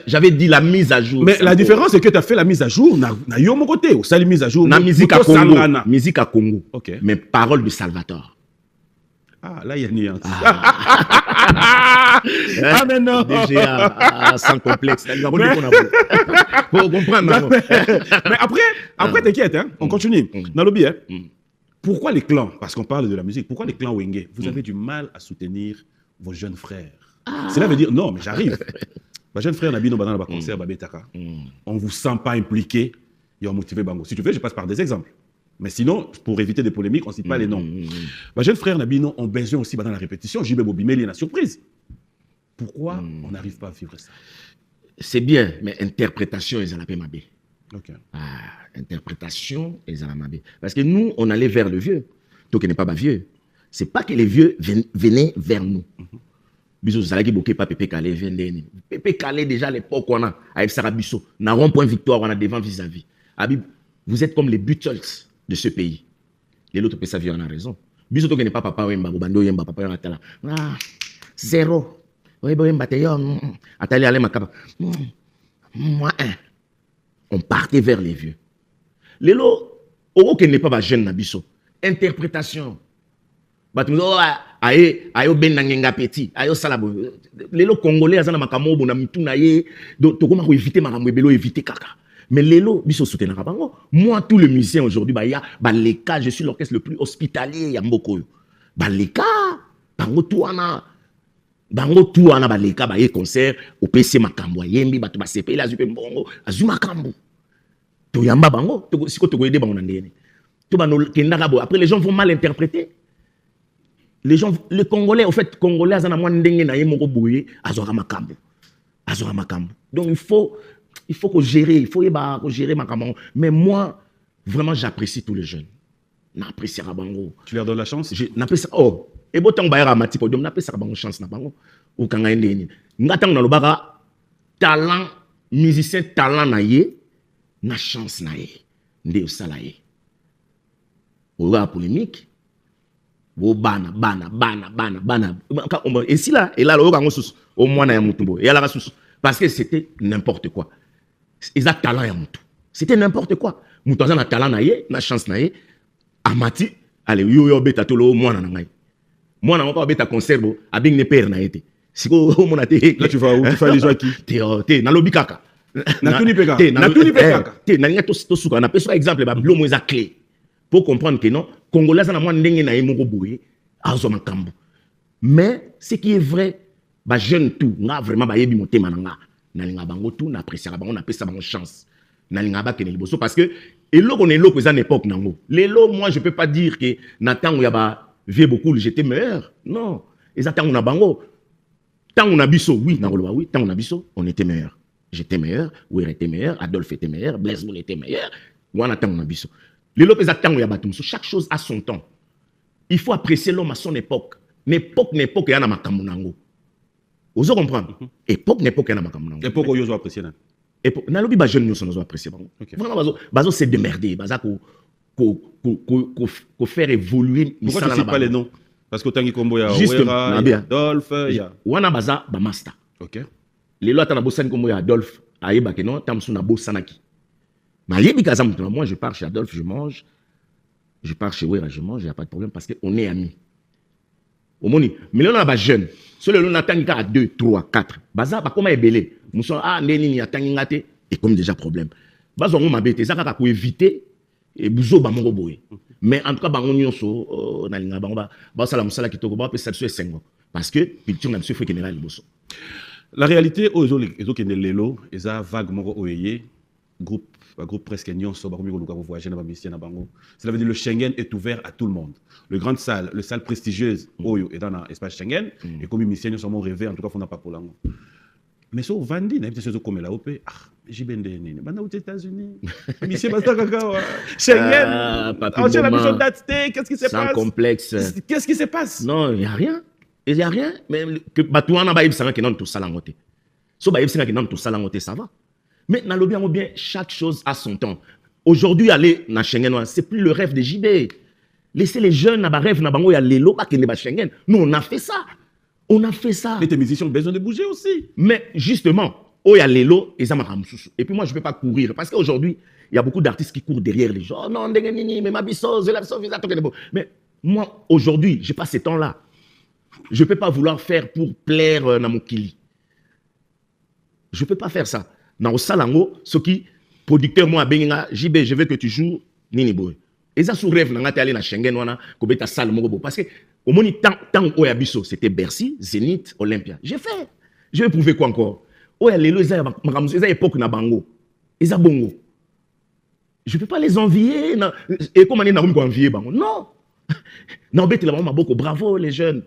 J'avais dit la mise à jour. Mais la différence, c'est que tu as fait la mise à jour. Na yo mon côté. Ou ça, la mise à jour. Na musique à Congo. Musique à Congo. Ok. Mais paroles de Salvatore. Ah, là, il y a une nuance. Ah, mais non. Déjà, sans complexe. Faut comprendre. Mais après t'inquiète, hein, on continue. Nalobi, hein, pourquoi les clans, parce qu'on parle de la musique, pourquoi les clans Wenge, vous avez du mal à soutenir vos jeunes frères? Cela veut dire, non, mais j'arrive. Ma jeune frère Nabino dans le concert, Babetaka. On ne vous sent pas impliqué, et on motivé Bango. Si tu veux, je passe par des exemples. Mais sinon, pour éviter des polémiques, on ne cite pas les noms. Ma jeune frère Nabino, on besoin aussi dans la répétition. J'y vais Bobimeli, la surprise. Pourquoi on n'arrive pas à vivre ça? C'est bien, mais interprétation, ils en appellent ma bé. Ok. Interprétation, ils en appellent ma bé. Parce que nous, on allait vers le vieux. Toi qui n'es pas vieux. Ce n'est pas que les vieux venaient vers nous. Bisous, ça qui bloqué pas Pépé Calais, Pépé Calais, déjà à l'époque, on a, avec Sarah Bissot, on a rond-point victoire, on a devant vis-à-vis. Habib, vous êtes comme les Beatles de ce pays. Les autres ça on a raison. Bisous, toi qui n'es pas papa, Wemba, Bando Yemba, papa, Yatala. Zéro. Wemba, t'es yon. Atali, allez, ma moi, on partait vers les vieux. Les lots, au qui n'est pas jeune, Nabiso. Interprétation. Ayo ben nangenga petit ayo salabo lelo congolais azana makamobo na mituna ye to koma ko éviter makambo ebelo éviter kaka mais lelo biso soutenir bango moi tous les musiciens aujourd'hui les cas je suis l'orchestre le plus hospitalier ya mbokoyo les cas bango tuana les cas ye concert au PC makambo yembi bato ba CP la zupe mbongo azuma makambo to yamba bango to siko to koyede bango na ndene to bano kendaka bo après les gens vont mal interpréter. Les gens, les Congolais, au fait, Congolais, ils ont makambo. Donc il faut qu'on gère, makambo. Mais moi, vraiment, j'apprécie tous les jeunes. J'apprécie Rabango. Tu leur donnes la chance? J'apprécie. Oh, et bon, tant que Ramati podium, j'apprécie Rabango chance na bango. Ou quand on est n'attend dans le bara talent musicien talent naie, na chance naie, ndé salaye. Ou la polémique. Bana. Et si là, et là, au moins, il y a la ressource. Parce que c'était n'importe quoi. Ils ont talent à Moutou. C'était n'importe quoi. Moutou a talent, na chance, Amati, allez, yo, beta tolo, moi, nangai. Moi, n'a pas beta conserve, abing ne père na été. Si vous monatez. Là, tu vas où? Tu fais les gens qui? T'es, na lobikaka. Na tuni peka. T'es, na n'y'a to souka. Na peso exemple, blo mo clé. Pour comprendre que non, Congolais, ça n'a pas de mais ce qui est vrai, jeune tout, vraiment, tout, chance. Parce que, et là, on est là, à l'époque, les lots, moi, je ne peux pas dire que Nathan, il y a beaucoup, j'étais meilleur. Non. Et ça, on a bango. Tant on a biso, oui, tant on a biso, on était meilleur. J'étais meilleur, Ouir était meilleur, Adolphe était meilleur, Blaise Moul était meilleur. On a tant on a biso. Les lots, chaque chose a son temps. Il faut apprécier l'homme à son époque. N'époque, il y a un makamunango. Vous comprenez? Époque, il y a un makamunango. Époque, il y a un apprécier. Époque, il y a un jeune qui apprécier. Vraiment, c'est démerdé. faire évoluer. Pourquoi tu ne cites pas les noms? Parce qu'autant qu'il y a Juste, Wera, il y a Adolphe, il y a... Wana baza ba master. Ok. Les lois tana bossani comme Adolphe, aïeba que non, tamsu na bossanaki. Mais yebi kazam, moi je pars chez Adolphe, je mange. Je pars chez Wera, je mange, il n'y a pas de problème parce qu'on est amis. Au monde, mais là on a ba jeune. Celui là on attend à 2, 3, 4. Baza ba comment ébélé. Mousson ah neni ni attend ngate et comme déjà problème. Baza on m'a bêté ça ka ko éviter et buzo ba mongo boy. Mais en tout cas, bango nyonso na linga bango ba sala musala kitoko ba pesa so esengo parce que culture na biso faut général liboso. La réalité ezo kende lelo eza vague moko oyeye groupe presque nyonso ba komi koluka voyager na ba musicien na bango. Cela veut dire le Schengen est ouvert à tout le monde. Le salle prestigieuse oyo est dans l'espace Schengen et comme musicien nyonso mo rêvé en tout cas fona pas pour lango. Mais so vandi na peut-être comme la OP jibende nini bana aux États-Unis monsieur basta kaka Schengen on a besoin d'attester qu'est-ce qui se passe sans complexe qu'est-ce qui se passe non il y a rien mais que batouana ba ibsanga que non tout salangote so ba ibsanga que non tout salangote ça va mais na lobby bien chaque chose a son temps aujourd'hui aller na Schengen c'est plus le rêve de JB laissez les jeunes na ba rêve na bango ya lelo ba kende ba Schengen nous on a fait ça. On a fait ça. Mais tes musiciens ont besoin de bouger aussi. Mais justement, oh, il y a Lelo et Zamaramsous. Et puis moi, je ne peux pas courir. Parce qu'aujourd'hui, il y a beaucoup d'artistes qui courent derrière les gens. Oh non, mais ma bisso, mais moi, aujourd'hui, je n'ai pas ces temps-là. Je ne peux pas vouloir faire pour plaire Namokili. Je ne peux pas faire ça. Dans le salango, ce qui, producteur, moi, Benga, JB, je veux que tu joues Nini Boy. Et ça, sous rêve, on a allé dans Schengen, on a fait ça, parce que au moins, tant au Yabiso, c'était Bercy, Zénith, Olympia. J'ai fait. Je vais prouver quoi encore? Oh, les lois, ils époque na bango. Ils ont bongo. Je ne peux pas les envier. Et comment on a envier bango? Non. Non, bête la maman beaucoup. Bravo les jeunes.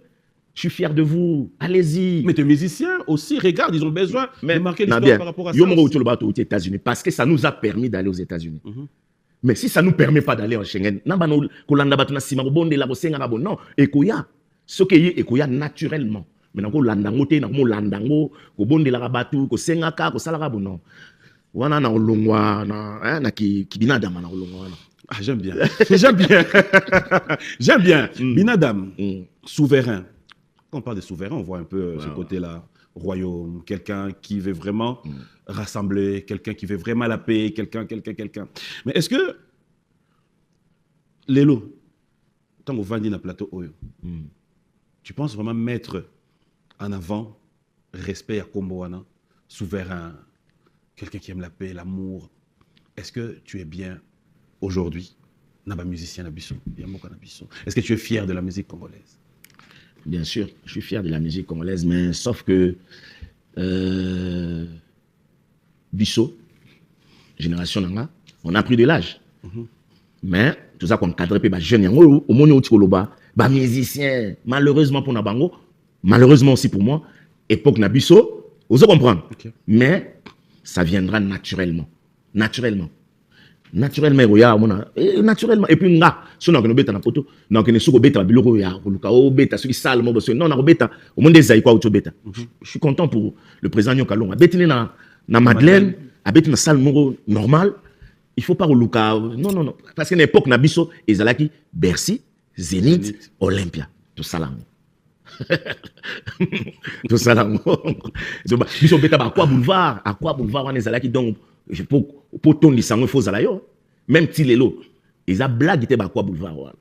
Je suis fier de vous. Allez-y. Mais tes musiciens aussi, regarde, ils ont besoin de marquer l'histoire par rapport à ça. Aux États-Unis parce que ça nous a permis d'aller aux États-Unis. Mais si ça ne nous permet pas d'aller en Schengen, non, et Koya, ce qui est Koya naturellement. Mais non, landangote, non, landango, ko bonde la rabatu, ko sengaka, ko salarabu non. Wana na olongwa na ki binadam na olongwa. Ah, j'aime bien. J'aime bien. J'aime bien. Binadam, souverain. Quand on parle de souverain, on voit un peu ce côté-là. Royaume, quelqu'un qui veut vraiment rassembler, quelqu'un qui veut vraiment la paix, quelqu'un. Mais est-ce que Lelo, quand on va dans le plateau Oyo, tu penses vraiment mettre en avant respect à Komboana, souverain, quelqu'un qui aime la paix, l'amour? Est-ce que tu es bien aujourd'hui, Naba musicien Nabiso, est-ce que tu es fier de la musique congolaise? Bien sûr, je suis fier de la musique congolaise, mais sauf que Bisso, génération Nanga, on a pris de l'âge. Mais tout ça qu'on cadre pas jeune, au monde où musicien, malheureusement pour Nabango, malheureusement aussi pour moi, époque Nabisso, vous comprenez. Mais ça viendra naturellement. Naturellement. Naturellement, naturellement. Et puis, si on a un bêta na poto, on a un bêta na biloko ya, on bêta, ceux qui salent, non, on a un bêta, au monde des aïkwa ou bêta. Je suis content pour le président Nyokalon. A bêtine na Madeleine, a bêtine na salle normal. Il faut pas au Luka. Non. Parce qu'à l'époque, na biso, ezalaki Bercy, Zénith, Olympia. Tout ça là. Tout ça là. Biso bêta à quoi boulevard, on ezalaki donc. Pour ton lisango faut zalayo même si les lots ils a blague était quoi boulevard.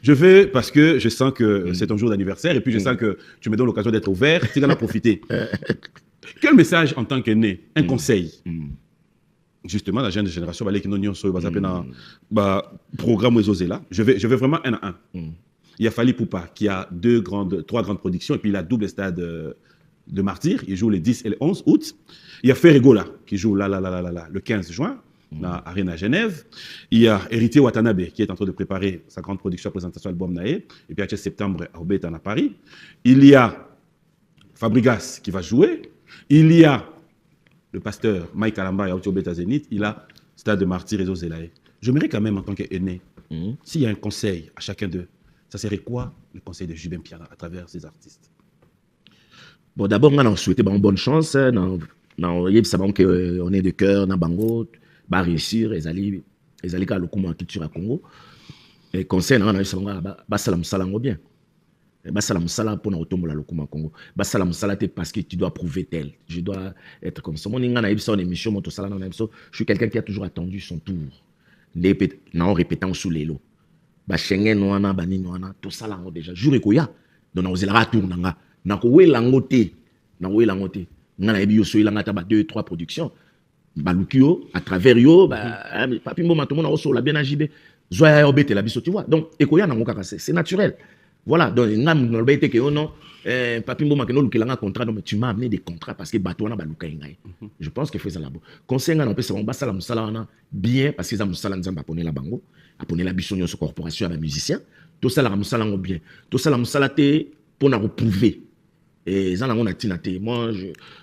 Je vais parce que je sens que c'est ton jour d'anniversaire et puis je sens que tu me donnes l'occasion d'être ouvert, tu en as profité. Quel message en tant qu'aîné, un conseil? Justement la jeune génération va aller qui sur programme aux là. Je vais vraiment un à un. Il y a Fally Poupa qui a 3 grandes productions et puis il a double stade de Martyr, il joue les 10 et les 11 août. Il y a Ferregola qui joue le 15 juin à Arena Genève. Il y a Héritier Watanabe qui est en train de préparer sa grande production à présentation album Naé. Et puis à septembre à Obeta à Paris. Il y a Fabregas qui va jouer. Il y a le pasteur Mike Alamba à Obeta Zénith. Il a Stade de Martyr et Zozelae. J'aimerais quand même en tant qu'aîné, s'il y a un conseil à chacun d'eux, ça serait quoi le conseil de Jubin Piana à travers ces artistes? Bon, d'abord, on a souhaité bonne chance. On est de cœur, on a bango, va réussir, et aller ezalika lokumu ya culture ya Congo et conseil na na salonga basala musala ngo bien basala musala pour na otombola lokumu ya Congo basala musala te parce que tu dois prouver tel je dois être comme ça mon nga na ebisa en émission moto sala na ebisa je suis quelqu'un qui a toujours attendu son tour na en répétant sous les lots ba Schengen wana ba nini wana to sala ngo déjà jour ekoya donc na ozela tour nanga na ko welango te nga na ebi yo so ilanga ta ba 2 3 productions balukio à travers yo papi mboma tout le monde so la bien ajibé zoya obete la biso tu vois donc ekoya nango kaka c'est naturel voilà donc ngam no bete ke non papi mboma ke no lukilanga contrat donc tu m'as amené des contrats parce que bato wana baluka ngai je pense que fait ça là bon conseil nga na pesa bon basala musala wana bien parce que ça musala nzamba pone la bango apone la biso nyonso corporation ya musicien to sala musala ngo bien to sala musala te pour na prouver. Et moi,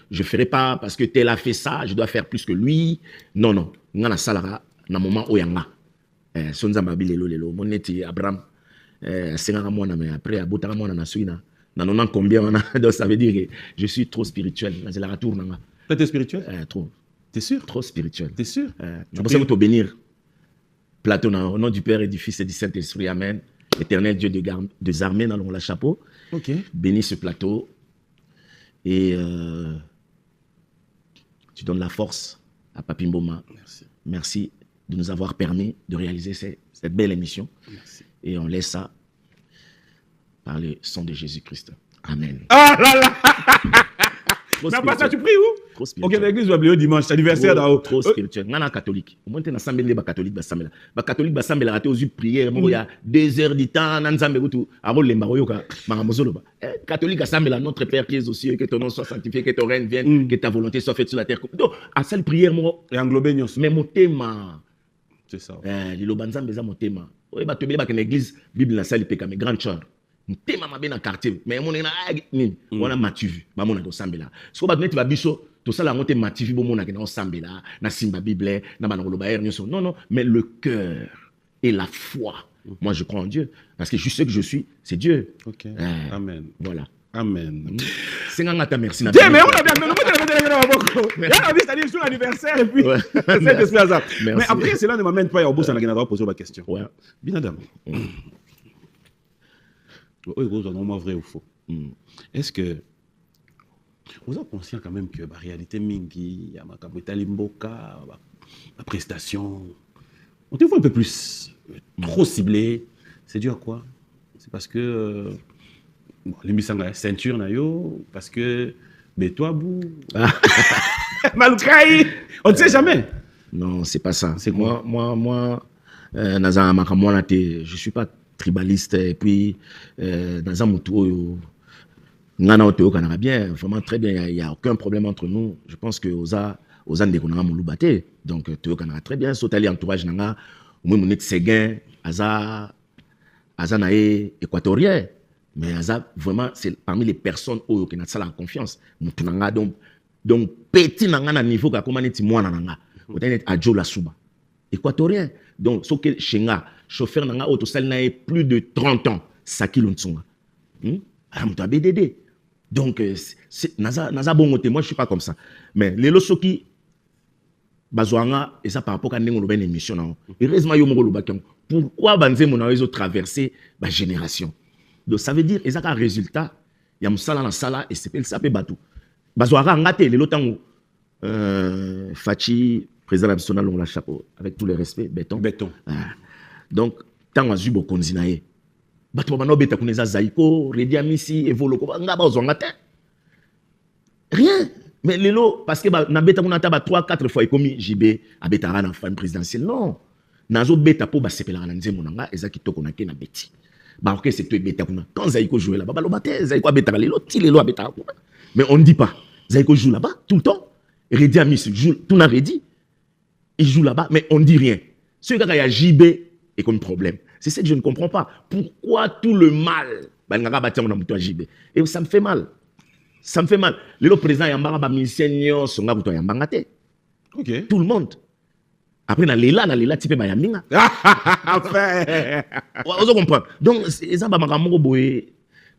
je ferai pas parce que tel a fait ça, je dois faire plus que lui. Non, non. Ngana salara na moment oyanga. Sonza mabile lelo. Mon neti Abraham. Sengara mwana mais après abotara mwana na suina. Na non combien on a. Donc ça veut dire que je suis trop spirituel. C'est la retour nanga. T'es spirituel? Trop. T'es sûr? Trop spirituel. T'es sûr? Tu penses que tu bénir Platon au nom du Père et du Fils et du Saint-Esprit. Amen. Éternel Dieu des armées dans le chapeau. OK. Bénis ce plateau. Et tu donnes la force à Papi Mboma. Merci. Merci de nous avoir permis de réaliser cette belle émission. Merci. Et on laisse ça par le sang de Jésus-Christ. Amen. Ah là là. Non, pas ça, tu pries où? Trop spirituel. Ok, l'église va oublier dimanche, anniversaire là-haut. Trop spirituel. On a catholique. Au moins, tu as samedi ba catholique ba samela. Ba catholique ba samela raté aux yeux de prière. Il y a 2 heures du temps. Nanzambe tout. Arol lembaroyo ka maramozolo ba. Catholique ba samela notre Père qui est aux cieux, que ton nom soit sanctifié, que ton règne vienne, que ta volonté soit faite sur la terre. Donc, à cette prière moi. Et englobé nyos. Mais mon thème. C'est ça. Lilo banzambe za mon thème. Oui, ba tobele ba que l'église Bible na sali peka mais grande chœur. Thème ma bien dans quartier. Mais mon ena ni. On a matuvu. Ba mon na sambela. Ce ko ba net ba biso tout ça, la montée matifi, bon, on a un sambela, na simba bible, na banangolo baer, non, non, mais le cœur et la foi. Moi, je crois en Dieu. Parce que je sais que je suis, c'est Dieu. Ok. Amen. Voilà. Amen. C'est un gâteau, merci. Mais on a bien, mais on a vu, c'est-à-dire sur l'anniversaire, et puis, c'est ça. Mais après, cela ne m'amène pas à Obo, ça n'a rien à voir poser ma question. Ouais. Bien, madame. Oui, vrai ou faux. Est-ce que vous êtes conscient quand même que la réalité mingi, la prestation, on te voit un peu plus trop ciblé. C'est dû à quoi? C'est parce que l'émission la ceinture nayo, parce que mais toi bou Maloukaï, on ne sait jamais. Non, c'est pas ça. C'est moi Naza Makamwana je suis pas tribaliste et puis Naza Mutu Ngana Oteo Kanara bien, vraiment très bien, il n'y a aucun problème entre nous. Je pense que Oza Ndekonara Mouloubate, donc Teo Kanara très bien, Sotali entourage Nanga, ou même Monet Séguin, Aza Nae équatorien, mais Aza vraiment c'est parmi les personnes qui ont la confiance. Moutunanga donc petit Nanga na niveau ka comment neti mwana Nanga, peut-être Adjo la Souba, équatorien. Donc ce que Shenga, chauffeur Nanga Otosal Nae plus de 30 ans, Saki Lunsunga. Aramouta BDD. Donc, naza bongote, moi je suis pas comme ça. Mais les losoki, bazouanga, et ça par rapport à une émission, heureusement, pourquoi banze mon réseau traversé la génération? Donc ça veut dire, et ça a un résultat, il y a un sala dans sala, et c'est ça peut battre. Bazouanga, ngate, les lotango, Fachi, président national, on l'a chapeau, avec tous les respects, béton. Donc, tant à Zubo Konzinae. Rien. Mais lelo parce que na beta kuna ta 3-4 fois ekomi JB abeta na fan présidentielle non. Nazo beta po ba sepela na nzemo nanga ezaki toko na ke na beti. Ba ok c'est toi beta kuna quand Zaiko jouer là-bas baloba te Zaiko abeta lelo ti lelo abeta kuna. Mais on ne dit pas Zaiko joue là-bas tout le temps. Redi Amis joue tout n'a Redi. Il joue là-bas mais on ne dit rien. Ce gars il y a JB et comme problème. C'est ça que je ne comprends pas. Pourquoi tout le mal? Et ça me fait mal. Ça me fait mal. Le président Yambara musicien songa buto Yambanga te. OK. Tout le monde. Après na lela type ba yaminga. Enfin. Vous comprenez. Donc ça ba makamoko boye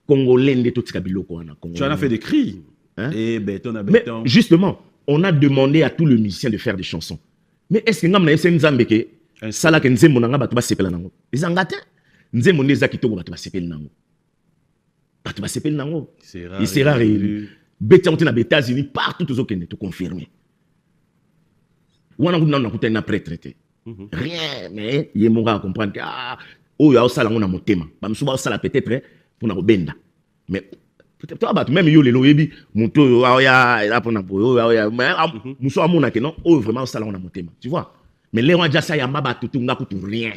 congolais ndeto tika biloko wana Congo. Tu en as fait des cris. Hein? Et béton à Mais béton. justement, on a demandé à tous les musiciens de faire des chansons. Mais est-ce que ngam na yesen nzambe ke sala ke nzembo nanga bato basepela nango ezanga te nzembo nde eza kitoko bato basepeli nango bato basepeli nango il sera réélu beti yango te na États-Unis partout tozokende to confirmer wana kuna na kutana prêtre te rien mais ye monga à comprendre que oyo aosala ngo na motema bamisusu baosala peut-être pour na kobenda mais peut-être toi bato même yo lelo yebi moto oyo aoya eza mpona boye oyo aoya mosu amona ke non oyo vraiment aosala ngo na motema tu vois mais lero aja sa yamba bato tu nga kutu rien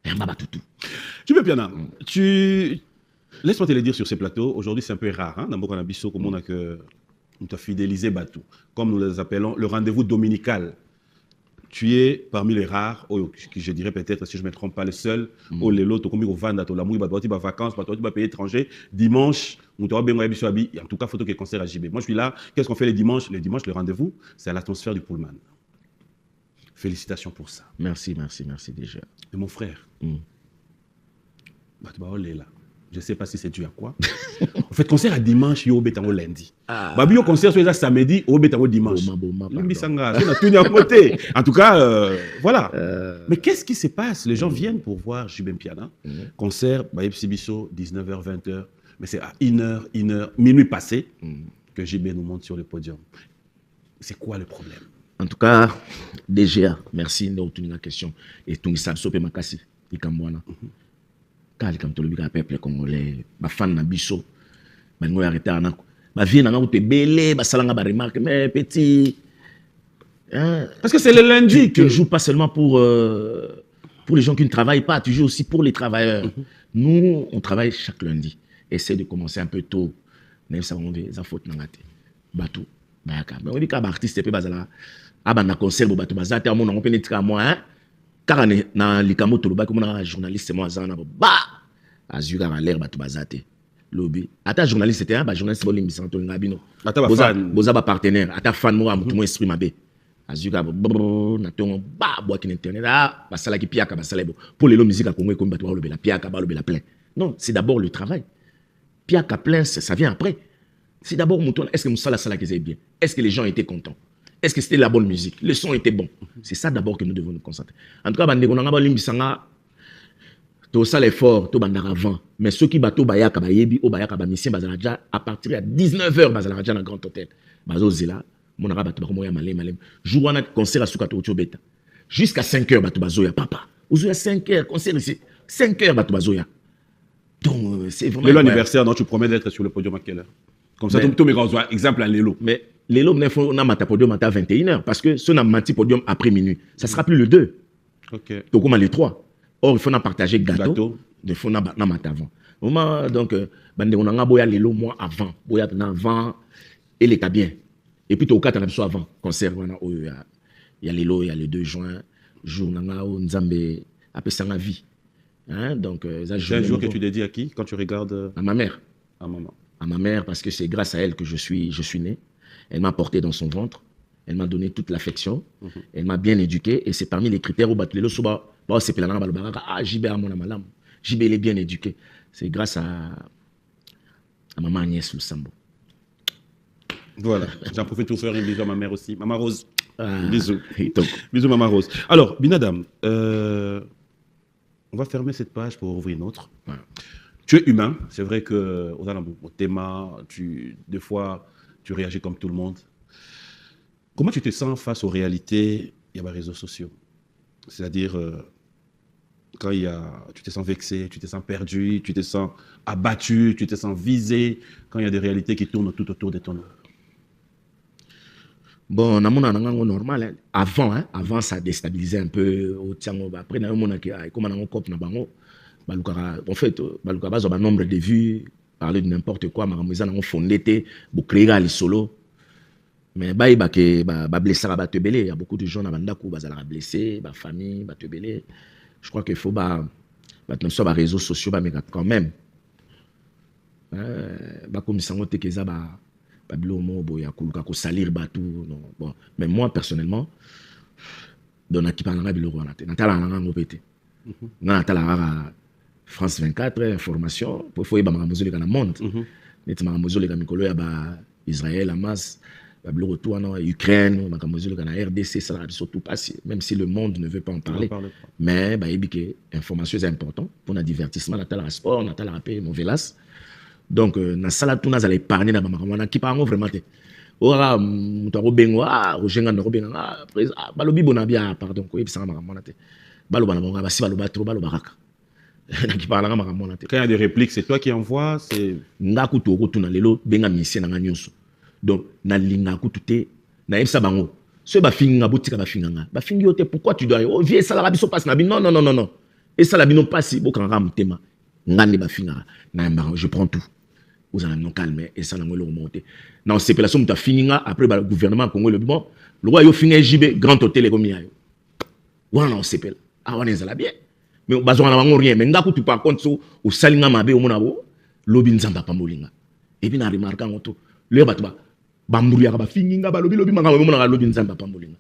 yamba bato tu tu peux Piana laisse-moi te le dire sur ces plateaux aujourd'hui c'est un peu rare hein dans beaucoup d'ambitions comme on a que nous t'a fidélisé Batou comme nous les appelons le rendez-vous dominical. Tu es parmi les rares, qui je dirais peut-être, si je ne me trompe pas, le seul, où les lots, comme au Vanda, tu as vacances, tu as pays étranger, dimanche, en tout cas, photo qui est concert à JB. Moi, je suis là, qu'est-ce qu'on fait les dimanches? Les dimanches, le rendez-vous, c'est à l'atmosphère du Pullman. Félicitations pour ça. Merci déjà. Et mon frère, je ne sais pas si c'est dû à quoi. En fait, concert à dimanche, il y a au lundi. Babi, au concert, c'est samedi, au dimanche. En tout cas, voilà. Mais qu'est-ce qui se passe? Les gens viennent pour voir JB Piana. Concert, Baïb Sibiso, 19h, 20h. Mais c'est à 1h, minuit passé, que JB nous monte sur le podium. C'est quoi le problème? En tout cas, DGA, merci de la question. Et tout ça, c'est Makassi, Ikambouana. Quand le peuple congolais, ma fan na biso, ma ngoy arrêté na ma vie na ngouté belé, ba salanga ba remarque mais petit parce que c'est le lundi que tu joues pas seulement pour les gens qui ne travaillent pas, tu joues aussi pour les travailleurs. Nous, on travaille chaque lundi. Essaie de commencer un peu tôt. Même ça on veut ça faute na ngate. Batou, bayaka. Mais on dit ka ba artiste pe bazala aba na concert bo batou bazata mon on peut netika moi hein. Car na likamo toloba comme na journaliste moi azana ba azura à l'air bato bazate lobby ata journaliste c'était un ba journaliste bo limbi santo ngabino ata ba fan boza ba partenaire ata fan mo amutu mo esprit mabe azura na tongo ba boa ki internet ba sala ki piaka ba sala bo pour les musique à Congo comme bato ba lobela piaka ba lobela plein non c'est d'abord le travail piaka plein ça vient après c'est d'abord mouton est-ce que musala sala qui est bien est-ce que les gens étaient contents. Est-ce que c'était la bonne musique? Le son était bon. C'est ça d'abord que nous devons nous concentrer. En tout cas, bande konanga ba limbisanga to ça l'effort to bandara avant. Mais ceux qui bato bayaka ba yebi o bayaka ba mission bazalaja à partir de 19h bazalaja na grand hôtel. Bazo zela monaka bato ba moya malem. Jour wana concert à Sukato Chobeta. Jusqu'à 5h bato bazoya papa. Ozoya 5h concert ici. 5h bato bazoya. Donc c'est vraiment l'anniversaire dont tu promets d'être sur le podium à quelle heure? Comme ça tout mes grands exemple à Lélo. Mais Lélo, on a mata podium à 21h parce que si on a mati podium après minuit, ça sera plus le 2. OK. Donc on a les 3. Or il faut en partager gâteau. Il faut en mata avant. Donc bande on a boya Lélo moi avant, boya avant et l'état bien. Et puis au 4 on a avant concert il y a Lélo, il y a le 2 juin, jour nanga Nzambe après ça vie. Hein donc c'est un jour que tu dédies à qui quand tu regardes à ma mère. À maman. À ma mère parce que c'est grâce à elle que je suis né. Elle m'a porté dans son ventre. Elle m'a donné toute l'affection. Elle m'a bien éduqué. Et c'est parmi les critères où Batlelo Soba, c'est JB à mon amalam. JB il est bien éduqué. C'est grâce à maman Agnès Lusambo. Voilà. J'en profite pour faire un bisou à ma mère aussi. Maman Rose. Bisous. Bisous Maman Rose. Alors, Binadam, on va fermer cette page pour ouvrir une autre. Ouais. Tu es humain. C'est vrai que au thème, des fois, tu réagis comme tout le monde. Comment tu te sens face aux réalités? Il y a les réseaux sociaux. C'est-à-dire, quand tu te sens vexé, tu te sens perdu, tu te sens abattu, tu te sens visé, quand il y a des réalités qui tournent tout autour de ton œuvre. Bon, normal. Avant, ça déstabilisait un peu. Après, en fait, nombre de vues, parler de n'importe quoi, on fondé, pour créer les solos. Mais il y a beaucoup de gens qui sont blessés, la famille, je crois qu'il faut sur les réseaux sociaux, mais quand même. Mais moi, personnellement, France 24, information, il faut que le monde. Israël, Hamas, le retour en Ukraine, la RDC, ça va surtout passer, même si le monde ne veut pas en parler. Mais l'information est importante pour le divertissement, le sport, la paix, mon vélas. Donc, dans la salle, tout le monde a épargné dans le qui parle vraiment. Ora, mutaro benwa, ojenga no benga, balobi bonabia, pardon, ko ebisa makamona te. Balo bana bonga basi balo batro balo baraka. Na ki parla makamona te. Quand il y a des répliques, c'est toi qui envoies, c'est ngaku to ko tuna lelo benga mission na nyonso. Donc na linga ku te na ebisa bango. Ce ba finga botika ba finga. Ba fingi yote pourquoi tu dois oh vie ça la biso passe na bi non non non non non. Et ça la bino passe bokanga mutema. Ngani ba finga na mba je prends tout. Vous en avez calme et ça n'a pas remonté. Dans ces places, tu as fini après le gouvernement congolais. Bon, le roi a fini JB, grand hôtel et comme il y a. Voilà, on s'appelle. Ah, on est là bien. Mais on n'a rien. Mais quand tu par contre, au Salinga Mabe, au Monabo, l'obi nzamba pamolinga. Et puis, on a remarqué en tout. Le batba, bambouya, fini, lobi, manga, on a l'obi nzamba pamolinga.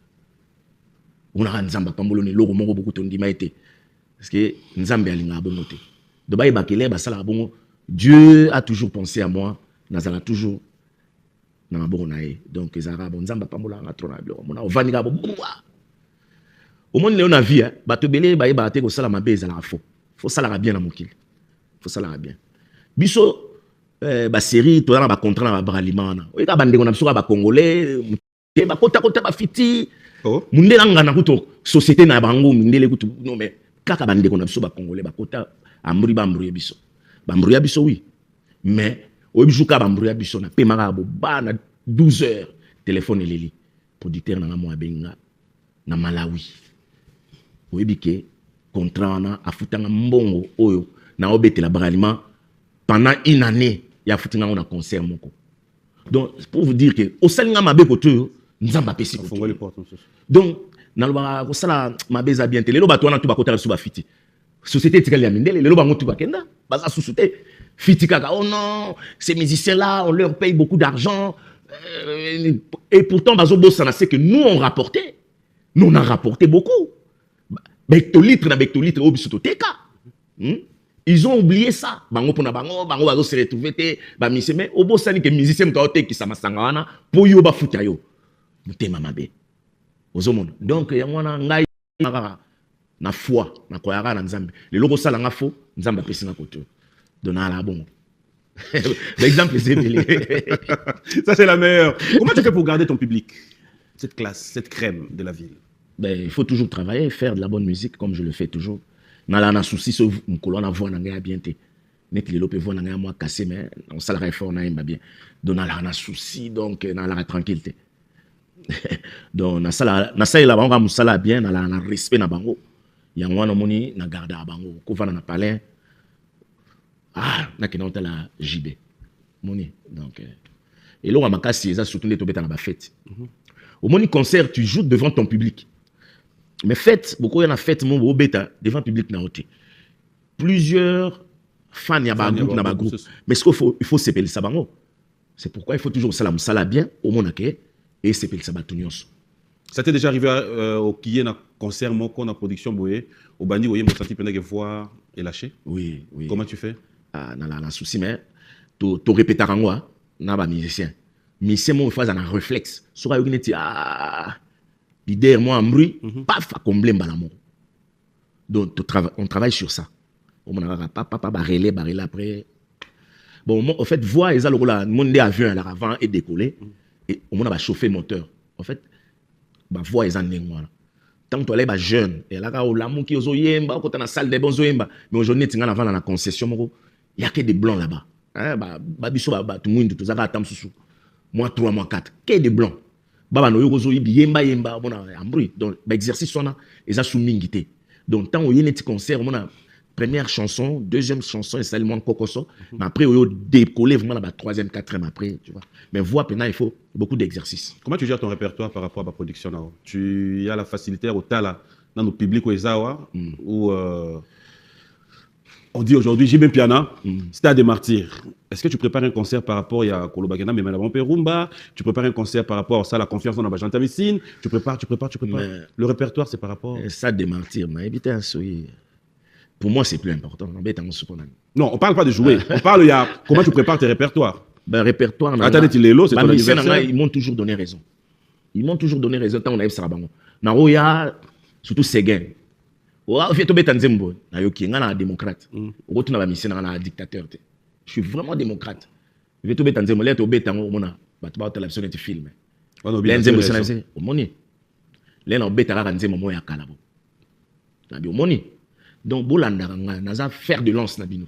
On a nzamba pamolone, l'oro, mon beaucoup de maïté. Parce que nzamba alinga bonote. De baï bakele, basala bon. Dieu a toujours pensé à moi, Nazala toujours dans bon donc les arabes on zamba pamola ngatrona blo mona ovaniga bo au monde léon a vie bato belé ba yeba te ko sala mabe ezala faut sala bien na mokili faut sala bien biso ba série to na ba contrat na ba bralimana o ka bande ko na biso ba congolais ba kota ba fiti mundela ngana kuto société na bango mindele kuto non mais kaka bande ko na biso ba congolais ba kota amuri biso bambrouya biso oui mais au bijuka bambrouya biso na pemaka bo ba na 12 heures téléphone eleli producteur na mo abenga na Malawi oyebike contrat na afutanga mbongo oyo na obetela braliment pendant une année ya futinga on a concert moko donc pour vous dire que au salinga mabe koto nzamba pesi ko donc na loba ko sala mabe za bien tele lo bato na to bakota su ba fiti société tikali ya mindele lelo bango tu bakenda baza susute fitikaka oh non ces musiciens là on leur paye beaucoup d'argent et pourtant bazo bossa c'est que nous on rapportait nous on a rapporté beaucoup bectolitre obisoto teka ils ont oublié ça bango pona bango bazo se retrouver te ba musicien mais obossa ni que musicien mkaote ki sama sanga wana po yo ba futa yo mutema mabe ozomona donc ya mwana ngai na foi na koyaka na nzambe le loko sala nga fo nzambe pesi na koto dona la bon l'exemple c'est ça c'est la meilleure. Comment tu fais pour garder ton public, cette classe, cette crème de la ville? Ben il faut toujours travailler, faire de la bonne musique comme je le fais toujours na la souci so mkolona na voix na nga bien te net le lope voix na nga moi cassé mais on sala effort na imba bien dona la na souci donc na la tranquillité donc na sala la bango musala bien na la respect na bango yango wana moni na garda bango ko vana na palais na kinonta la JB moni donc et là makasi eza surtout les tobeta na ba fête au moni concert tu joues devant ton public mais fête beaucoup y en a fête mon beta devant public na hoté plusieurs fans ya ba groupe na ba groupe mais ce qu'il faut il faut s'épeler ça bango c'est pourquoi il faut toujours sala bien au monake et s'épeler ça batunios. Ça t'est déjà arrivé au qui est un concert moko na production boye au bandi voyez mon senti pendant que voix est lâché? Oui. Comment tu fais? Na souci mais to répéter en moi na ba musicien mon phase en réflexe sur yo kineti leader moi amri paf a combler mbalamo donc on travaille sur ça on a pas barrelé après bon en fait voix eza lokola monde avion là avant et décoller et on a chauffer moteur en fait ba voix eza ndengwana tant que tu es jeune et là au lamu qui ozo yemba ko ta na salle de bonzo yemba mais aujourd'hui tinga na vendre na concession moko il y a que des blancs là-bas hein ba biso ba tout monde tout ça atam susu moi 3 mois 4 que des blancs baba no yozo yemba bona ambri donc ba exercice sona eza sous mingité donc tant au yene concert on a première chanson deuxième chanson et seulement kokoso mais après on décoller vraiment la troisième quatrième après tu vois mais voix maintenant il faut beaucoup d'exercices. Comment tu gères ton répertoire par rapport à la production là? Tu as la facilité au tala dans nos publics au Ezawa où on dit aujourd'hui j'ai bien piano Stade des Martyrs. Est-ce que tu prépares un concert par rapport à Kolobagena mais maintenant Rumba, tu prépares un concert par rapport à ça la confiance dans la Bajanta Messine, tu prépares mais le répertoire c'est par rapport Stade des Martyrs mais éviter un souhait. Pour moi, c'est plus important. Non, on ne parle pas de jouer. On parle comment tu prépares tes répertoires. Ben, répertoire. Attendez, tu l'es là, c'est ton musicien, anniversaire. ils m'ont toujours donné raison. Ils m'ont toujours donné raison tant on a eu ça. Naroya, surtout Séguin. Ouah, fait tomber Tanzembo. Nayoki, on a un démocrate. Retourne à la mission, on a un dictateur. Je suis vraiment démocrate. Je vais tomber Tanzembo. Là, tu es tango, on a. Bah, tu vas te l'absolu, tu filmes. On a oublié. Tanzembo, c'est au moni. Là, on a bêta Tanzembo, moi, à Kalabo. Nabi au moni. Donc, Bolanda, on a faire de lance, Nabino.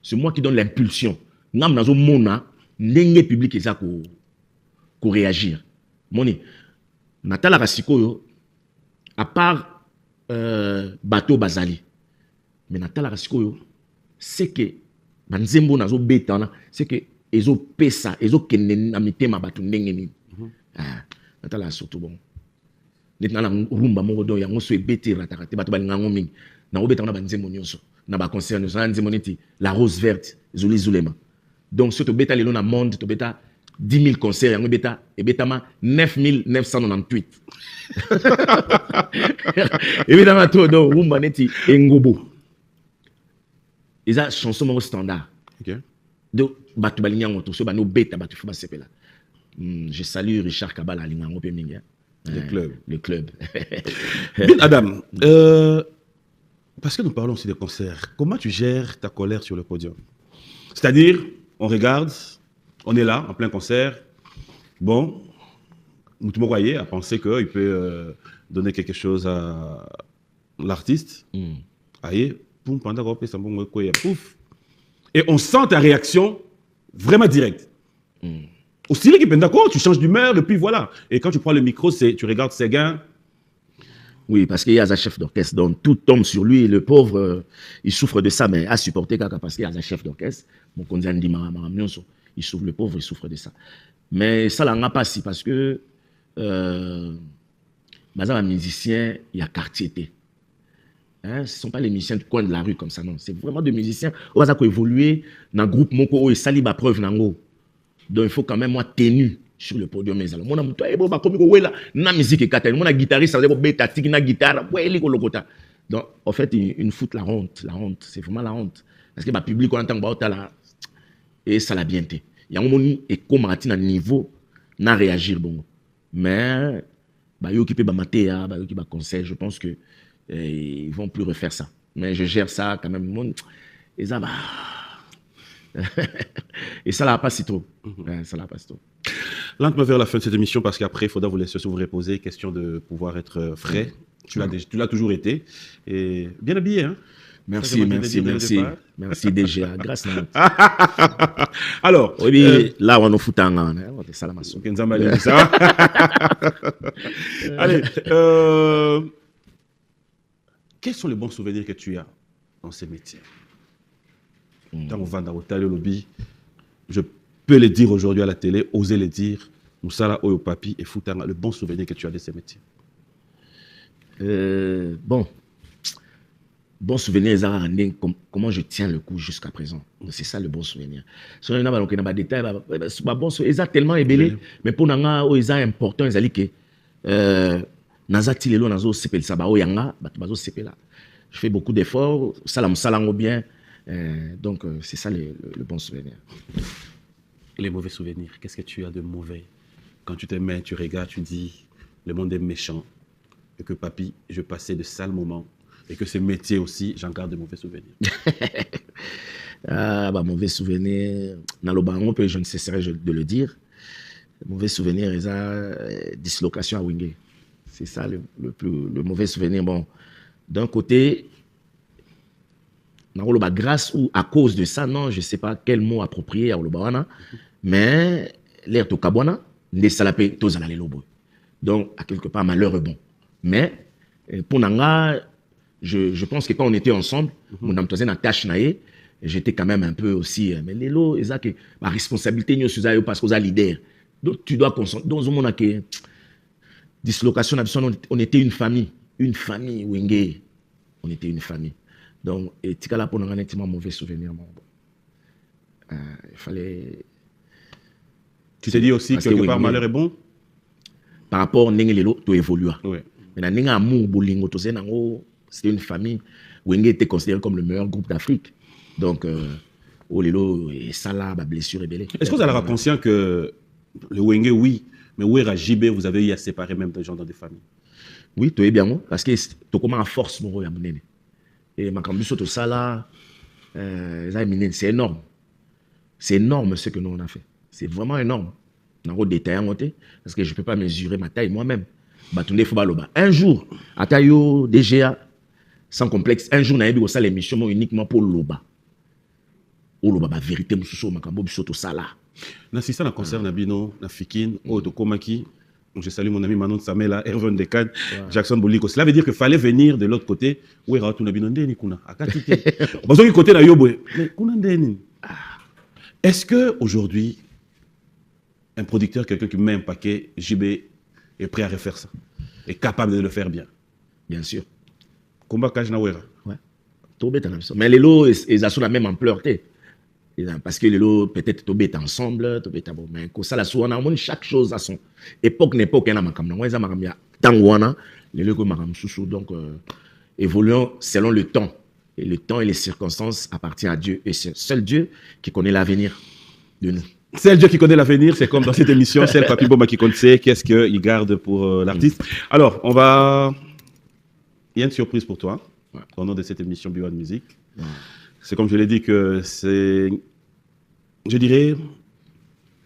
C'est moi qui donne l'impulsion. Nam nazo mona, n'engé public et ça qu'on réagir. Moni. Natala Rasiko, à part bateau bazali mais natala rasiko c'est que banzembo nazo beta c'est que ezo pesa ezo kenne na mitema bato ndenge ni natala surtout bon net na rumba moko do yango so ebeti ratakate bato balinga ngo mingi na obeta na banzembo nyonso na ba concert nyonso na nzembo neti la rose verte zuli zulema donc surtout beta lelo na monde to beta 10 000 concerts, yango beta et betama 9 998. Et betama to do rumba neti engobo. Eza chanson mo standard. OK. Donc batu balinga ngoto so bano beta batu fuba sepela. Je salue Richard Kabala linga ngope mingi. Le club. Bien, Adam, parce que nous parlons aussi des concerts, comment tu gères ta colère sur le podium? C'est-à-dire, on regarde, on est là, en plein concert. Bon, tout le monde croyait à penser qu'il peut donner quelque chose à l'artiste. Aïe, pouf, pendant qu'on ça pouf. Et on sent ta réaction vraiment directe. Aussi, l'équipe est d'accord, tu changes d'humeur, et puis voilà. Et quand tu prends le micro, tu regardes Séguin. Oui, parce qu'il y a un chef d'orchestre, donc tout tombe sur lui. Le pauvre, il souffre de ça, mais a supporté parce qu'il y a un chef d'orchestre. Mon condien dit il souffre, le pauvre, il souffre de ça. Mais ça, là, on n'a pas si, parce que, un musicien, il y a quartier. Hein, ce ne sont pas les musiciens du coin de la rue comme ça, non. C'est vraiment des musiciens qui ont évolué dans le groupe Moko et Sali ba preuve nango. Donc il faut quand même moi tenu sur le podium mais alors mon toi bon ba comme là na musique et katane mon guitariste ça veut beta tic na guitare ouais li kolokota. Donc en fait une fout la honte, c'est vraiment la honte parce que ba public on entend ba là et ça l'a bien été. Il y a un moment et comment à niveau na réagir bon. Mais ba yo qui peut ba mater ba yo qui ba conseil, je pense que ils vont plus refaire ça. Mais je gère ça quand même et ça bah et ça l'a pas si trop. Ça l'a pas si trop. Lentement vers la fin de cette émission, parce qu'après, il faudra vous laisser vous reposer. Question de pouvoir être frais. Tu l'as toujours été. Et bien habillé, hein? Merci DGA. Grâce à nous. Alors, oui, là, on nous fout en an. Allez, quels sont les bons souvenirs que tu as dans ces métiers? Quand on va dans l'hôtel lobby, je peux le dire aujourd'hui à la télé, oser le dire, Moussala Oyo Papi et Foutanga, le bon souvenir que tu as de ces métiers. Bon souvenir, comment je tiens le coup jusqu'à présent. C'est ça le bon souvenir. Si on a des détails, bon souvenir, tellement ébélé, mais pour nous, c'est important, que Nazati Lelo Nazo Sepel Sabao Yanga, je fais beaucoup d'efforts, salam salam bien. Donc, c'est ça le bon souvenir. Et les mauvais souvenirs, qu'est-ce que tu as de mauvais? Quand tu te mets, tu regardes, tu dis, le monde est méchant, et que papi, je passais de sales moments, et que ce métier aussi, j'en garde de mauvais souvenirs. Mauvais souvenirs, je ne cesserai de le dire. Mauvais souvenir, c'est la dislocation à Wingé. C'est ça le mauvais souvenir. Bon, d'un côté, grâce ou à cause de ça, non, je ne sais pas quel mot approprié à Olobawana, mais l'air to kabwana, ne salapé to zalale lobo. Donc, à quelque part, malheureux bon. Mais, pour Nanga, je pense que quand on était ensemble, mon âme toisait dans tâche naé, j'étais quand même un peu aussi, mais les lots, que ma responsabilité, nous sommes parce qu'on a leader. Donc, tu dois concentrer. Dans un monde qui dislocation, on était une famille, Wingé. On était une famille. Donc, et Tikala pour nous, un mauvais souvenir. Il fallait. Tu t'es dit aussi que quelque part, malheur est bon? Par rapport à Nengelelo, tu évolues. Oui. Mais c'était une famille. Wengé était considéré comme le meilleur groupe d'Afrique. Donc, Oh, lelo, et ça là, blessure et belé. Est-ce que vous avez conscient que le Wenge, oui, mais Ouera JB, vous avez eu à séparer même des gens dans des familles? Oui, tu es bien, moi, parce que tu commences à force, mon roi, et ma cambuso, tout ça là, c'est énorme. C'est énorme ce que nous on a fait. C'est vraiment énorme. On a un détail à monter, parce que je ne peux pas mesurer ma taille moi-même. Un jour, à Tayo, DGA, sans complexe, un jour, on a eu l'émission uniquement pour Loba. Loba, la vérité, tout ça là. Si ça concerne Nabino, Nafikin, Otokomaki, je salue mon ami Manon Samela, Erwan Dekad, Jackson Boliko. Cela veut dire qu'il fallait venir de l'autre côté. Oui, est-ce qu'aujourd'hui, un producteur, quelqu'un qui met un paquet, JB, est prêt à refaire ça? Est capable de le faire bien? Bien sûr. Combat Kajnawera. Ouais. Mais les lots, ils ont la même ampleur. Parce que les lots, peut-être, ils sont ensemble. Mais ça, la souvent, on a chaque chose à son époque, n'époque, il y a les lots, donc, évoluons selon le temps. Et le temps et les circonstances appartiennent à Dieu. Et c'est seul Dieu qui connaît l'avenir de nous. C'est Dieu qui connaît l'avenir, c'est comme dans cette émission, c'est le Papi Bomba qui compte, qu'est-ce qu'il garde pour l'artiste. Alors, il y a une surprise pour toi, au nom de cette émission B1 Music. C'est comme je l'ai dit que c'est, je dirais,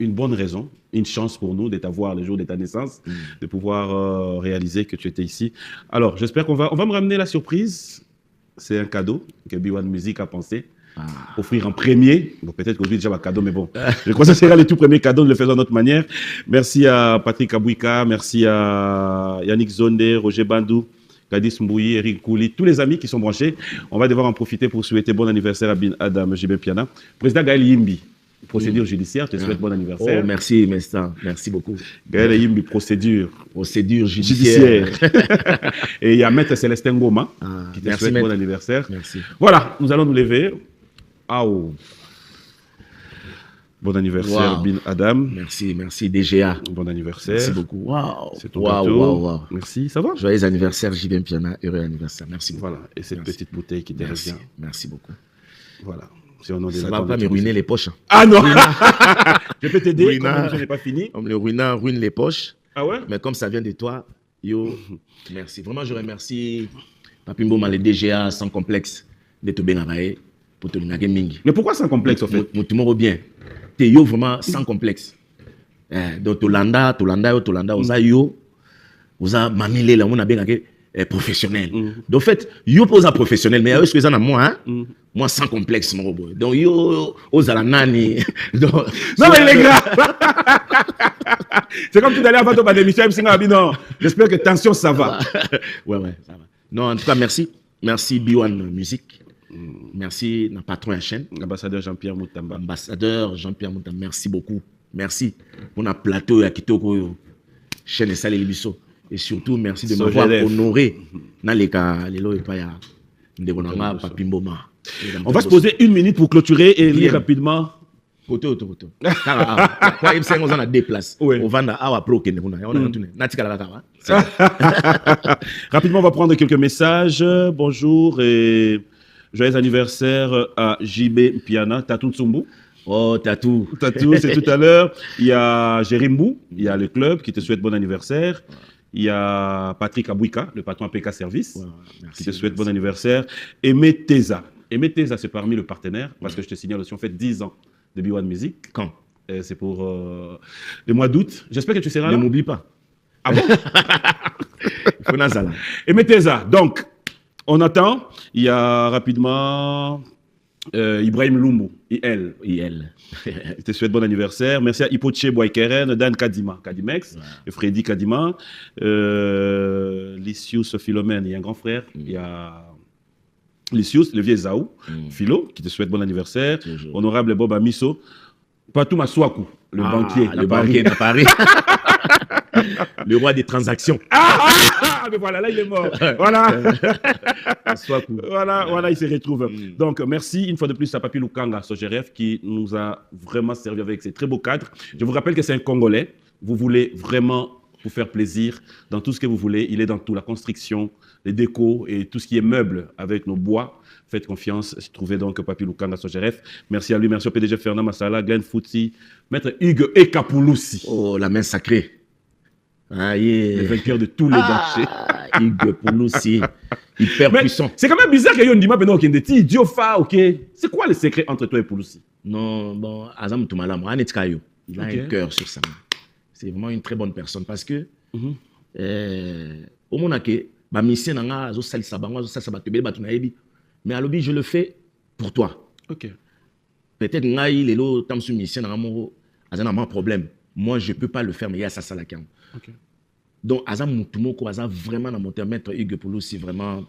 une bonne raison, une chance pour nous de t'avoir le jour de ta naissance, de pouvoir réaliser que tu étais ici. Alors, j'espère qu'on va me ramener la surprise. C'est un cadeau que B1 Music a pensé. Offrir en premier, bon, peut-être qu'aujourd'hui déjà un cadeau, mais bon, je crois que ce sera le tout premier cadeau, nous le faisons de notre manière. Merci à Patrick Abouika, merci à Yannick Zonde, Roger Bandou, Kadis Mbouyi, Eric Kouli, tous les amis qui sont branchés. On va devoir en profiter pour souhaiter bon anniversaire à Bin Adam JB Piana. Président Gaël Yimbi, procédure judiciaire, te souhaite bon anniversaire. Oh, merci, merci beaucoup. Gaël Yimbi, procédure judiciaire. Et il y a Maître Célestin Goma qui te souhaite bon anniversaire. Merci. Voilà, nous allons nous lever. Bon anniversaire, Bin Adam. Merci DGA. Bon anniversaire. Merci beaucoup. C'est ton gâteau. Merci, ça va? Joyeux anniversaire, JB Piana. Heureux anniversaire. Merci beaucoup. Voilà, et cette petite bouteille qui te revient. Merci beaucoup. Voilà. Ça ne va pas me ruiner les poches. Ah non. Je peux t'aider, comme je n'ai pas fini. Le ruinant ruine les poches. Ah ouais? Mais comme ça vient de toi, merci. Vraiment, je remercie Papi Mboma, le DGA sans complexe de te bénavailler. Mais pourquoi sans complexe, en fait? Tout bien. Tu es vraiment sans complexe. Donc, Tolanda, vous avez mamilé là, on a bien professionnel. Donc, en fait, yo pose un professionnel, mais est-ce que ça moi, moi sans complexe, mon robot. Donc, yo, osala nani. Non, mais les gars! C'est comme tout à l'heure avant ton émission, non. J'espère que tension, ça va. Ouais, ça va. Non, en tout cas, merci. Merci, B1 Music. Merci, notre patron à chaîne. Ambassadeur Jean-Pierre Moutamba. Merci beaucoup. Merci pour notre plateau à Kitoko, chaîne et Salé Libiso. Et surtout, merci de m'avoir honoré dans les cas, On va se poser une minute pour clôturer et lire rapidement. Côté. Quoi, il on a deux places. On va à pro. Rapidement, on va prendre quelques messages. Bonjour et joyeux anniversaire à JB Piana, Tatou Tsumbu. Oh, Tatou. Tatou, c'est tout à l'heure. Il y a Jérimou, il y a le club qui te souhaite bon anniversaire. Il y a Patrick Abouika, le patron APK Service, qui te souhaite bon anniversaire. Aimé Teza. Aimé Teza, c'est parmi le partenaire, parce que je te signale aussi, on fait 10 ans de B1 Music. Quand? C'est pour le mois d'août. J'espère que tu seras là. Ne m'oublie pas. Ah bon? Aimé Teza, donc, on attend. Il y a rapidement Ibrahim Lumbu, IL. Je te souhaite bon anniversaire. Merci à Ipoche Boykeren, Dan Kadimex, et Freddy Kadima, Lysius Philomène, il y a un grand frère, il y a Lysius, le vieux Zaou, Philo, qui te souhaite bon anniversaire. Toujours. Honorable Bob Amiso, Patou Maswaku, le banquier de Paris. Le roi des transactions. Mais voilà, là il est mort. Voilà. voilà, il se retrouve. Donc, merci une fois de plus à Papi Lukanga, Sogeref, qui nous a vraiment servi avec ces très beaux cadres. Je vous rappelle que c'est un Congolais. Vous voulez vraiment pour faire plaisir dans tout ce que vous voulez. Il est dans tout, la construction, les décos et tout ce qui est meuble avec nos bois. Faites confiance. Trouvez donc Papi Lukanga Sogeref. Merci à lui. Merci au PDG Fernand Massala, Glenn Fouti, Maître Hugues Ekapouloussi. Oh, la main sacrée. Ah, Le vainqueur de tous les marchés. Hugues Pouloussi, hyper puissant. C'est quand même bizarre qu'il y ait un dimanche maintenant qui est idiofa, ok. C'est quoi le secret entre toi et Pouloussi? Non, bon, Azam Toumalam, il a un cœur sur ça. C'est vraiment une très bonne personne parce que, au moment que, mais à l'objet, je le fais pour toi. Ok. Peut-être que un problème. Moi, je ne peux pas le faire, mais il y a ça la cam. Donc, Azam Moutoumoko, Azam vraiment dans mon terme, Maître Hugues Pouloussi, vraiment,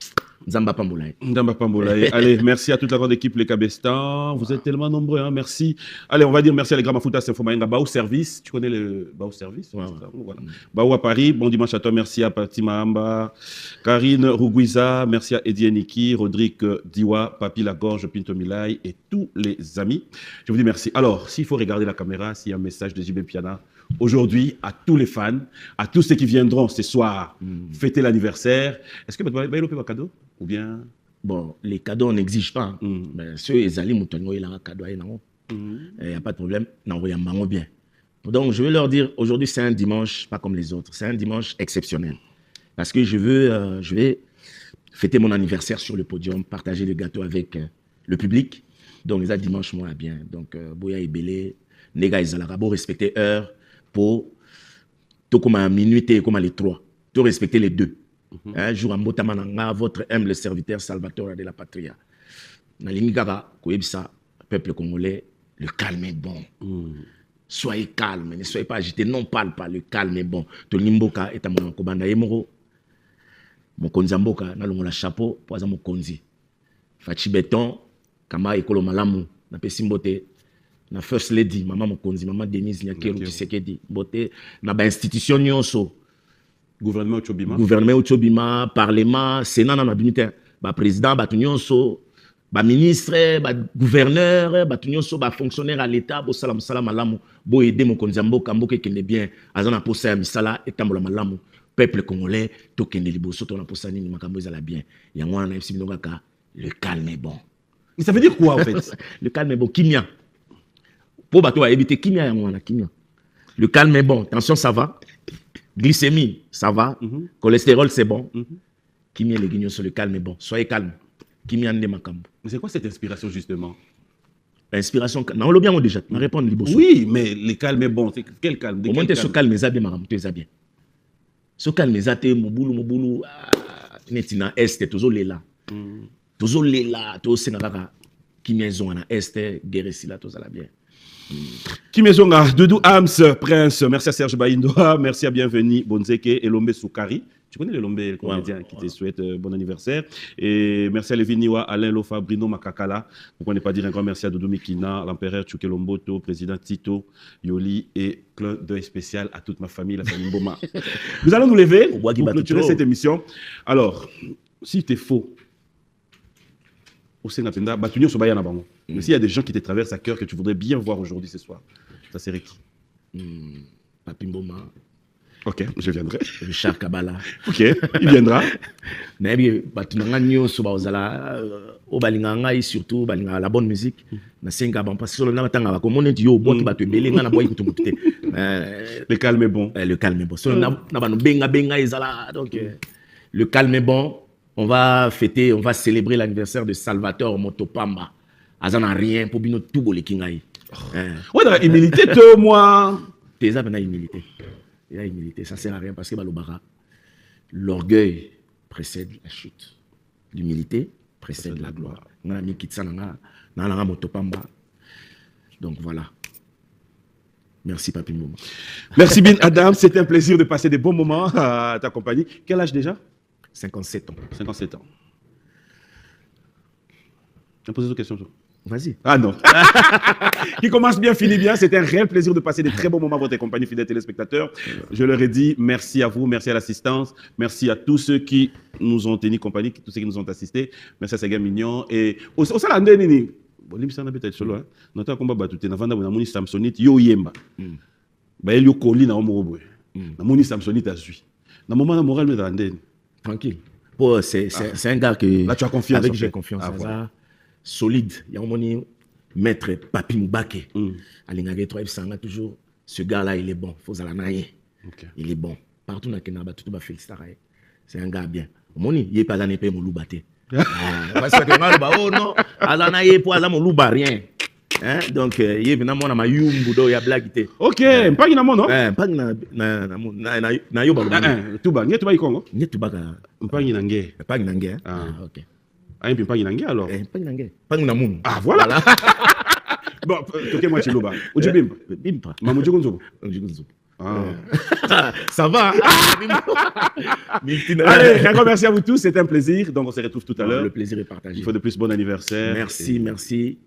Nzamba Pamboulaye. Nzamba Pamboulaye. Allez, merci à toute la grande équipe, les Cabestans. Vous êtes tellement nombreux, hein, merci. Allez, on va dire merci à les Gramafuta Sinfomaïnga, Baou Service. Tu connais le Baou Service? Voilà. Baou à Paris, bon dimanche à toi. Merci à Fatima Amba, Karine Rougouiza, merci à Eddie Eniki, Rodrigue Diwa, Papi Lagorge, Pinto Milay et tous les amis. Je vous dis merci. Alors, s'il faut regarder la caméra, s'il y a un message de JB Piana, aujourd'hui, à tous les fans, à tous ceux qui viendront ce soir fêter l'anniversaire, est-ce que vous avez un cadeau? Ou bien... Bon, les cadeaux, on n'exige pas. Mais ceux qui ont un cadeau, il n'y a pas de problème. Bien. Donc, je vais leur dire, aujourd'hui, c'est un dimanche, pas comme les autres. C'est un dimanche exceptionnel. Parce que je vais fêter mon anniversaire sur le podium, partager le gâteau avec le public. Donc, les dimanche, moi, bien. Donc, Boya et Belé, les gars, ils ont respecter l'heure pour tout comme à minuit et comme à les 3. Tout respecter les 2. Un jour, votre humble serviteur Salvatore de la Patria. Peuple congolais, le calme est bon. Soyez calme, ne soyez pas agité, non parle pas, le calme est bon. To limboka et mon kobanda yemoro. Mon konzi mboka na longola chapeau pour mon konzi. Fachi béton, kama ekolo malamu na pesi mbote. Na first lady, maman mon konzi, maman Denise Nyakero Tshisekedi, mbote na ba institution nyonso. Gouvernement Ochobima, Parlement, Sénat, président, ministre, gouverneur, fonctionnaire à l'État, salam salam alamu, aider mon konzambo, kambo qui est bien, azana posa misala, et tambola malamu, peuple congolais, tokende liboso, ton posa ni makambo ezala bien. Yangwa na FC Milongaka, le calme est bon. Mais ça veut dire quoi en fait? Le calme est bon, kimia. Pour bateau à éviter kimia yangwa na kimia. Le calme est bon, tension ça va. Glycémie, ça va. Cholestérol, c'est bon. Kimia les guignons sur le calme est bon. Soyez calme. Kimia ne makambo. Mais c'est quoi cette inspiration justement? L'inspiration, non, on l'a bien déjà. On répond libre. Oui, mais le calme est bon. C'est quel calme? Au moins, tu es calme, mais bien, makambo, tu es bien. Ce calme, tu moboulou, netina est, toujours là. Toujours là, toujours sénatara. Kimia zona est, guérissi là, toujours là bien. Kimezonga, Doudou Hams, Prince, merci à Serge Baïndoa, merci à Bienvenue, Bonzeke et Lombe Soukari. Tu connais le Lombe, le comédien qui te souhaite bon anniversaire. Et merci à Leviniwa, Alain Lofa, Bruno Makakala. Pourquoi ne pas dire un grand merci à Doudou Mikina, l'empereur Tchouké Lomboto, président Tito, Yoli et clin d'œil spécial à toute ma famille, la famille Mboma. Nous allons nous lever pour clôturer cette émission. Alors, si tu es faux, au Sénat, Batunio Sobaya Nabango. Mais s'il y a des gens qui te traversent à cœur que tu voudrais bien voir aujourd'hui, ce soir, ça serait qui? Papi Mboma. Ok, je viendrai. Richard Kabala. Ok, il viendra. Mais Batunio Sobaya, surtout la bonne musique. Parce que le calme est bon. Le calme est bon. Donc, le calme est bon. On va fêter, on va célébrer l'anniversaire de Salvatore Motopamba. Azana rien pour bino tout le kingai. Ouais, dans la humilité, moi. T'es là, humilité. Il y a humilité, ça sert à rien parce que l'orgueil précède la chute. L'humilité précède la gloire. Donc voilà. Merci Papi Mboma. Merci Bin Adam, c'était un plaisir de passer des bons moments à ta compagnie. Quel âge déjà? 57 ans. 57 ans. Je vais poser d'autres questions. Vas-y. Ah non. Qui commence bien, finit bien. C'était un réel plaisir de passer des très bons moments à votre compagnie, fidèles téléspectateurs. Je leur ai dit merci à vous, merci à l'assistance, merci à tous ceux qui nous ont tenu compagnie, tous ceux qui nous ont assistés. Merci à Saga Mignon. Et au salon de Nini. Bon, l'émission est peut-être solo. Notre combat battu. Navanda Bonamoni Samsonite Yo Yemba. Bah, Elio Koli na Omorobo. Na moni Samsonite azui. Na moment na moral me dandene. Tranquille. Bon, c'est un gars que... Là, tu as confiance. Avec en j'ai fait. confiance. Ah, voilà. Solide. Il y a un moment, maître Papi Mbake. Alingage 3 Sanga, toujours. Ce gars-là, il est bon. Faut zalanaye. Ok. Il est bon. Partout dans le Kenaba, tout va féliciter. C'est un gars bien. Au moment, il n'est pas là, il n'est pas mouloubaté. Parce que, oh non, Alanaye pour Alam Moulouba, rien. Hein? Donc, il est venu à mon Yumbudo, il y a blague. Ok, pas une amont, non? Pas na yoba. Tuba, n'y a pas Congo? N'y a pas pas une angé. Pas une angé. Ah, ok. Ah, et puis pas une angé alors? Pas une angé. Pas une amoun. Ah, voilà. Bon, ok, moi, tu l'as. Ou tu bim? Bimpa. Maman, tu gonzo. Ah. Ça va. Allez, un grand merci à vous tous. C'était un plaisir. Donc, on se retrouve tout à l'heure. Le plaisir est partagé. Il faut de plus bon anniversaire. Merci, merci.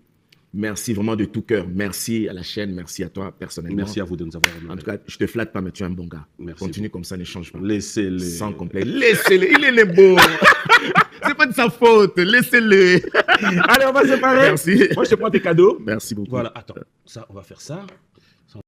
Merci vraiment de tout cœur. Merci à la chaîne, merci à toi personnellement. Merci à vous de nous avoir honorés. En tout cas, je te flatte pas, mais tu es un bon gars. Merci. Continue comme ça, ne change pas. Laissez-le. Sans complexe. Laissez-le, il est beau. C'est pas de sa faute, laissez-le. Allez, on va se séparer. Merci. Moi, je te prends tes cadeaux. Merci beaucoup. Voilà, attends. Ça, on va faire ça.